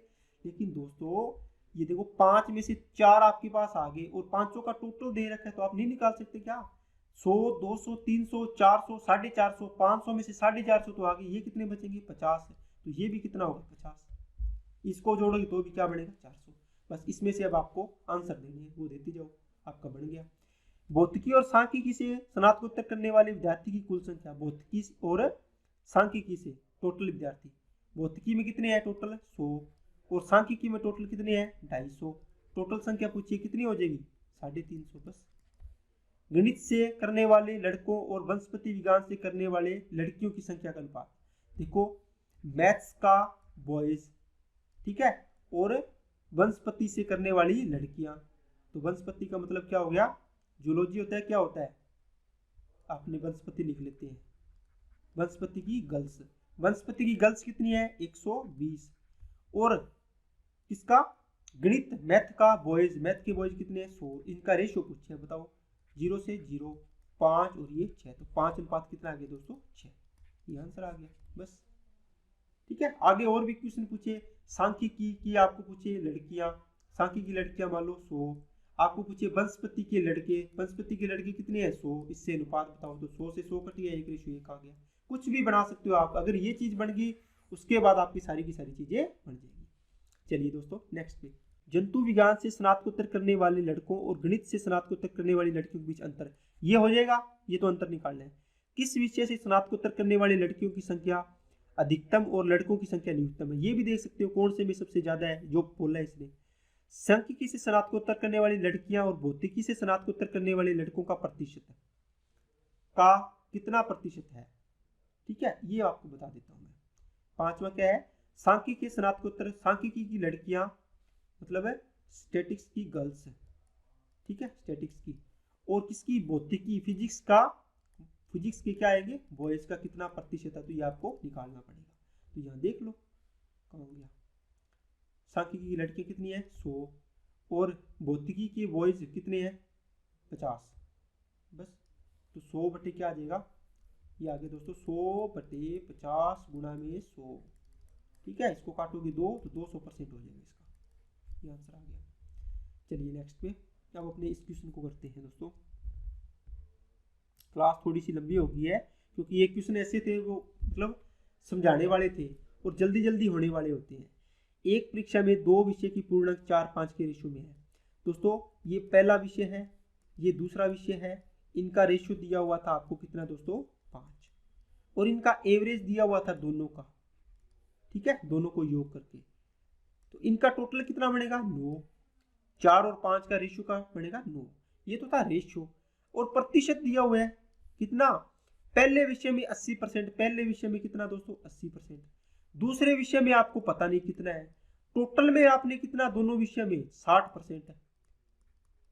लेकिन दोस्तों ये देखो 5 में से 4 आपके पास आ गए और 500 का टोटल दे रखा है तो आप नहीं निकाल सकते क्या, 100 200 300 400 450, 500 में से 450 तो आ गए, ये कितने बचेंगे 50 है, तो ये भी कितना होगा 50, इसको जोड़ोगे तो भी क्या बनेगा 400। बस इसमें से अब आपको आंसर देने हैं वो देते जाओ, आपका बन गया। भौतिकी और सांख्यिकी से स्नातकोत्तर करने वाले विद्यार्थी की कुल संख्या, भौतिकी और सांख्यिकी से टोटल विद्यार्थी, भौतिकी में कितने हैं टोटल 100 और सांख्यिकी में टोटल कितने हैं 250, टोटल संख्या पूछिए कितनी हो जाएगी 350। बस गणित से करने वाले लड़कों और वनस्पति विज्ञान से करने वाले लड़कियों की संख्या का अनुपात, देखो मैथ्स का बॉयज, ठीक है, और वनस्पति से करने वाली लड़कियां, तो वनस्पति का मतलब क्या हो गया, जूलॉजी होता है, क्या होता है आपने वनस्पति लिख लेते हैं, वनस्पति की गर्ल्स, वनस्पति की गर्ल्स कितनी है 120, और किसका गणित मैथ का बॉयज, मैथ के बॉयज कितने हैं 100, इनका रेशियो पूछे बताओ 0 से 0 5 और ये 6, तो 5 अनुपात कितना आ गया दोस्तों 6, ये आंसर आ गया। बस ठीक है, आगे और भी क्वेश्चन पूछे, सांख्यिकी की आपको पूछे लड़कियां, सांख्यिकी की लड़कियां मान लो 100, आपको पूछे वनस्पति के लड़के, वनस्पति के लड़के कितने हैं 100, इससे अनुपात बताओ, तो 100 से 100 कट गया, 1:1 आ गया। कुछ भी बना सकते हो आप, अगर ये चीज बन गई उसके बाद आपकी सारी की सारी चीजें बन जाएगी। चलिए दोस्तों नेक्स्ट पे, जंतु विज्ञान से स्नातकोत्तर करने वाले लड़कों और गणित से स्नातकोत्तर करने वाली लड़कियों के बीच अंतर, ये हो जाएगा, ये तो अंतर निकालना है। किस विषय से स्नातकोत्तर करने वाले लड़कियों की संख्या अधिकतम और लड़कों की संख्या न्यूनतम है, ये भी देख सकते हो कौन से में सबसे ज्यादा है, जो बोला है इसने। सांख्यिकी से स्नातकोत्तर करने वाली लड़कियां और भौतिकी से स्नातकोत्तर करने वाले लड़कों का प्रतिशत का कितना प्रतिशत है, ठीक है, ये आपको बता देता हूं मैं। 5वां क्या है, सांख्यिकी स्नातकोत्तर, सांख्यिकी की लड़कियां मतलब है स्टैटिक्स की गर्ल्स, ठीक है, स्टैटिक्स की, और किसकी भौतिकी फिजिक्स का, फिजिक्स के क्या आएंगे बॉयज का कितना प्रतिशत है, तो ये आपको निकालना पड़ेगा। तो यहाँ देख लो कहाँ हो गया, सांख्यिकी की लड़कियां कितनी है 100 और भौतिकी के बॉयज कितने हैं 50। बस तो 100 बटे क्या आ जाएगा, ये आ गया दोस्तों 100 बटे 50 गुणा में 100, ठीक है, इसको काटोगे 2 तो 200% हो जाएगा इसका, ये आंसर आ गया। चलिए नेक्स्ट पे, अब अपने इस क्वेश्चन को करते हैं दोस्तों। क्लास थोड़ी सी लंबी हो गई है क्योंकि ये क्वेश्चन ऐसे थे वो मतलब समझाने वाले थे और जल्दी जल्दी होने वाले होते हैं। एक परीक्षा में 2 विषय की पूर्णांक 4-5 के रेशियो में है दोस्तों, ये पहला विषय है, ये दूसरा विषय है, इनका रेशियो दिया हुआ था आपको कितना दोस्तों 5, और इनका एवरेज दिया हुआ था दोनों का, ठीक है, दोनों को योग करके, तो इनका टोटल कितना बनेगा 9, 4 और 5 का रेशियो का बनेगा 9, ये तो था रेशियो। और प्रतिशत दिया हुआ है कितना, पहले विषय में 80%, पहले विषय में कितना दोस्तों 80%, दूसरे विषय में आपको पता नहीं कितना है, टोटल में आपने कितना दोनों विषय में 60% है,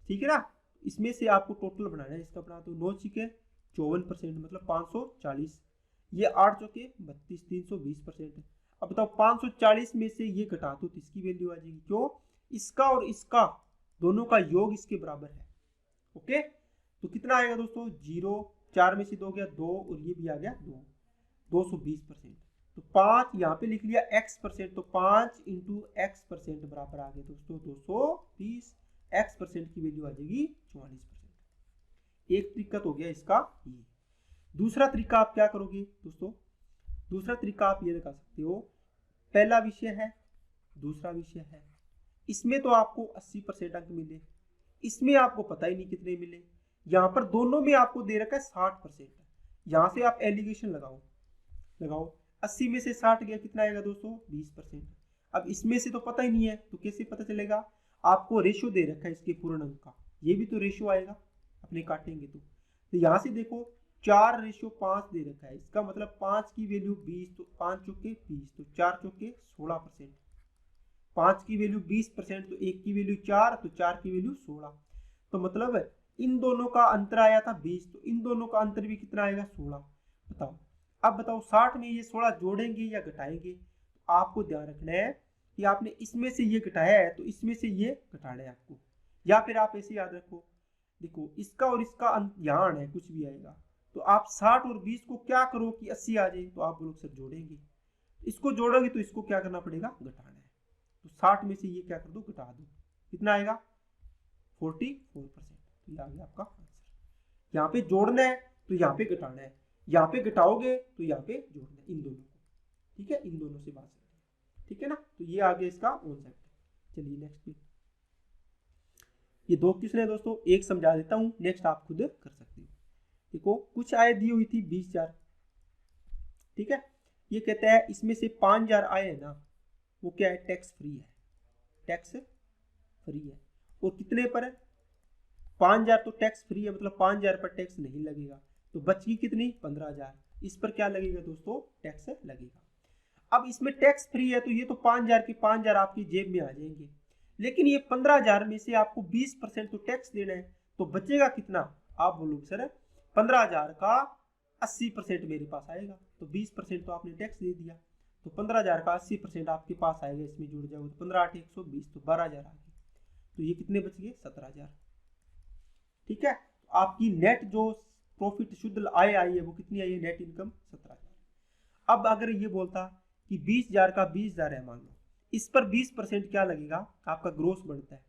ठीक है ना, इसमें से आपको टोटल बनाना है, इसका बना दो 9 छिके 54% मतलब 540, ये 8 चौके 32 320%। अब बताओ 540 में से ये घटा दो तो इसकी वैल्यू आ जाएगी, क्यों, इसका और इसका दोनों का योग इसके बराबर है, ओके, तो कितना आएगा दोस्तों 0, 4 में से 2 गया 2 और ये भी आ गया 2, 220%, तो 5 यहाँ पे लिख लिया x%, तो 5 × x% बराबर आ गया दोस्तों 220, x% की वैल्यू आ जाएगी 44%। एक तरीका तो हो गया इसका ये। दूसरा तरीका आप क्या करोगे दोस्तों, दूसरा तरीका आप ये लगा सकते हो, पहला विषय है, दूसरा विषय है, इसमें तो आपको 80% अंक मिले, इसमें आपको पता ही नहीं कितने मिले, यहाँ पर दोनों में आपको दे रखा है 60%। यहाँ से आप एलिगेशन लगाओ, 80 में से 60 गया, कितना आएगा दोस्तों 20%। अब इसमें से तो पता ही नहीं है, तो कैसे पता चलेगा, आपको रेशो दे रखा है इसके पूर्ण अंक का, ये भी तो रेशो आएगा अपने काटेंगे तो यहाँ से देखो 4:5 दे रखा है, इसका मतलब 5 की वैल्यू 20, तो 5 चौके 20, तो 4 चौके 16%, 5 की वैल्यू 20%, तो 1 की वैल्यू 4, तो 4 की वैल्यू 16, तो मतलब इन दोनों का अंतर आया था 20, तो इन दोनों का अंतर भी कितना आएगा 16। बताओ, अब बताओ 60 में ये 16 जोड़ेंगे या घटाएंगे, तो आपको ध्यान रखना है कि आपने इसमें से ये घटाया है तो इसमें से ये घटाना है आपको, या फिर आप ऐसे याद रखो, देखो इसका और इसका यहाँ आना है, कुछ भी आएगा, तो आप 60 और 20 को क्या करो कि 80 आ जाए, तो आप लोग सर जोड़ेंगे, इसको जोड़ोगे तो इसको क्या करना पड़ेगा, घटाना है, तो 60 में से ये क्या कर दो, घटा दो, कितना आएगा 44%। तो ये आ गया आपका आंसर। यहाँ पे जोड़ना है तो यहाँ पे घटाना है, यहाँ पे घटाओगे तो यहाँ पे जोड़ना है, इन दोनों को, ठीक है, इन दोनों से बात करते हैं, ठीक है ना, तो ये आ गया इसका कॉन्सेप्ट। चलिए नेक्स्ट पे, ये 2 क्वेश्चन है दोस्तों, एक समझा देता हूँ, नेक्स्ट आप खुद कर सकते हो। देखो कुछ आय दी हुई थी 20,000, ठीक है, ये कहता है इसमें से 5,000 आए है ना, वो क्या है, टैक्स फ्री है, टैक्स फ्री है, और कितने पर है 5,000, तो टैक्स फ्री है, मतलब 5,000 पर टैक्स नहीं लगेगा, तो बची कितनी 15,000, इस पर क्या लगेगा दोस्तों, टैक्स लगेगा। अब इसमें टैक्स फ्री है तो ये तो 5,000 के 5,000 आपकी जेब में आ जाएंगे, लेकिन ये 15,000 में से आपको 20% तो टैक्स देना है, तो बचेगा कितना, आप बोलोगे सर 15,000 का 80% मेरे पास आएगा, तो 20% तो आपने टैक्स दे दिया, तो 15,000 का 80% आपके पास आएगा, इसमें जुड़ जाओगे तो 15 8 120, तो 12,000 आ गए, तो ये कितने बच गए 17,000, ठीक है। तो आपकी नेट जो प्रॉफिट शुद्ध आय आई है वो कितनी आई है, नेट इनकम 17,000। अब अगर ये बोलता कि 20,000 का 20,000 है मान लो, इस पर 20% क्या लगेगा, आपका ग्रोस बढ़ता है।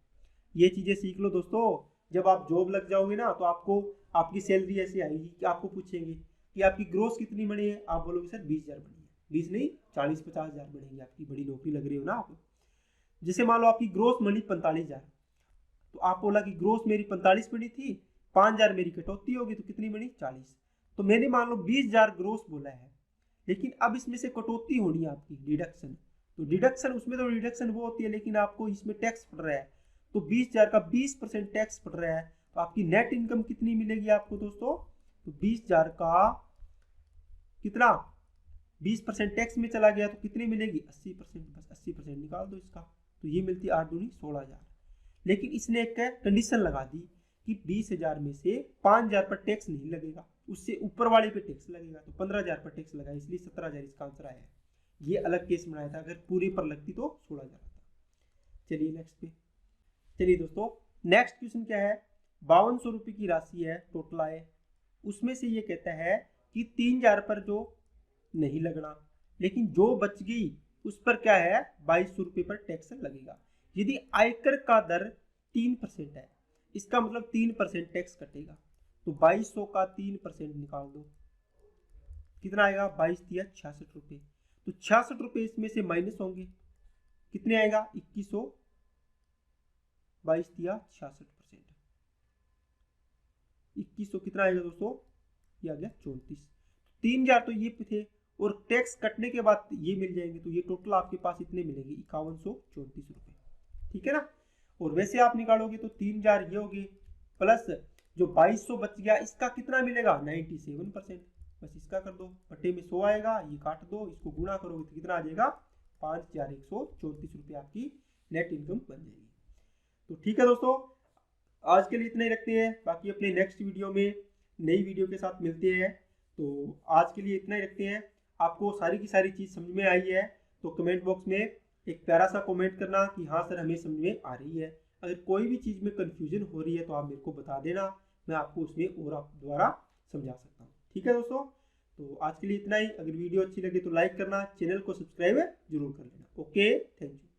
ये चीजें सीख लो दोस्तों, जब आप जॉब लग जाओगे ना तो आपको आपकी सैलरी ऐसी आएगी कि आपको पूछेंगे कि आपकी ग्रोस कितनी बनी है, आप बोलोगे सर 20,000 बनी है, 20 नहीं 40-50,000 बढ़ेंगी, आपकी बड़ी नौकरी लग रही हो ना आप। जैसे मान लो आपकी ग्रोस बनी 45,000, तो आप बोला कि ग्रोस मेरी 45 बनी थी, 5,000 मेरी कटौती होगी, तो कितनी बनी 40, तो मैंने मान लो 20,000 ग्रोस बोला है, लेकिन अब इसमें से कटौती होनी है आपकी, डिडक्शन, तो डिडक्शन उसमें तो डिडक्शन वो होती है, लेकिन आपको इसमें टैक्स पड़ रहा है, तो 20,000 का 20% टैक्स पड़ रहा है, तो आपकी नेट इनकम कितनी मिलेगी आपको दोस्तों, तो 20,000 का कितना 20% टैक्स में चला गया, तो कितनी मिलेगी 80%, बस 80% निकाल दो इसका, तो ये मिलती 8 दूनी 16,000। लेकिन इसने एक कंडीशन लगा दी कि 20,000 में से 5,000 पर टैक्स नहीं लगेगा, उससे ऊपर वाले पे टैक्स लगेगा, तो 15,000 पर टैक्स लगा, इसलिए 17,000 इसका आंसर आया है। ये अलग केस बनाया था, अगर पूरे पर लगती तो 16,000 आता। चलिए नेक्स्ट पे, चलिए दोस्तों नेक्स्ट क्वेश्चन क्या है, 5200 रुपये की राशि है टोटल आय, उसमें से ये कहता है कि 3,000 पर जो नहीं लगना, लेकिन जो बच गई उस पर क्या है 2200 रुपये पर टैक्स लगेगा। यदि आयकर का दर 3% है, इसका मतलब 3% टैक्स कटेगा, तो 2200 का 3% निकाल दो, कितना आएगा 22 दिया 66 रुपये, तो 66 रुपये इसमें से माइनस होंगे, कितने आएगा 2100, 22 दिया 66%, 2100 कितना आएगा दोस्तों, ये आ गया 34। 3,000 तो ये थे, और टैक्स कटने के बाद ये मिल जाएंगे, तो ये टोटल आपके पास इतने मिलेंगे 5134 रुपये, ठीक है ना। और वैसे आप निकालोगे तो 3,000 ये होगी, प्लस जो 2200 बच गया इसका कितना मिलेगा 97%, बस इसका कर दो, बटे में 100 आएगा, ये काट दो, इसको गुणा करोगे तो कितना आ जाएगा 5,134 रुपये आपकी नेट इनकम बन जाएगी। तो ठीक है दोस्तों, आज के लिए इतना ही रखते हैं, बाकी अपने नेक्स्ट वीडियो में नई वीडियो के साथ मिलते हैं। तो आज के लिए इतना ही रखते हैं। आपको सारी की सारी चीज़ समझ में आई है तो कमेंट बॉक्स में एक प्यारा सा कमेंट करना कि हाँ सर हमें समझ में आ रही है। अगर कोई भी चीज़ में कन्फ्यूजन हो रही है तो आप मेरे को बता देना, मैं आपको उसमें और आप द्वारा समझा सकता हूँ। ठीक है दोस्तों, तो आज के लिए इतना ही। अगर वीडियो अच्छी लगे तो लाइक करना, चैनल को सब्सक्राइब जरूर कर लेना। Okay, thank you.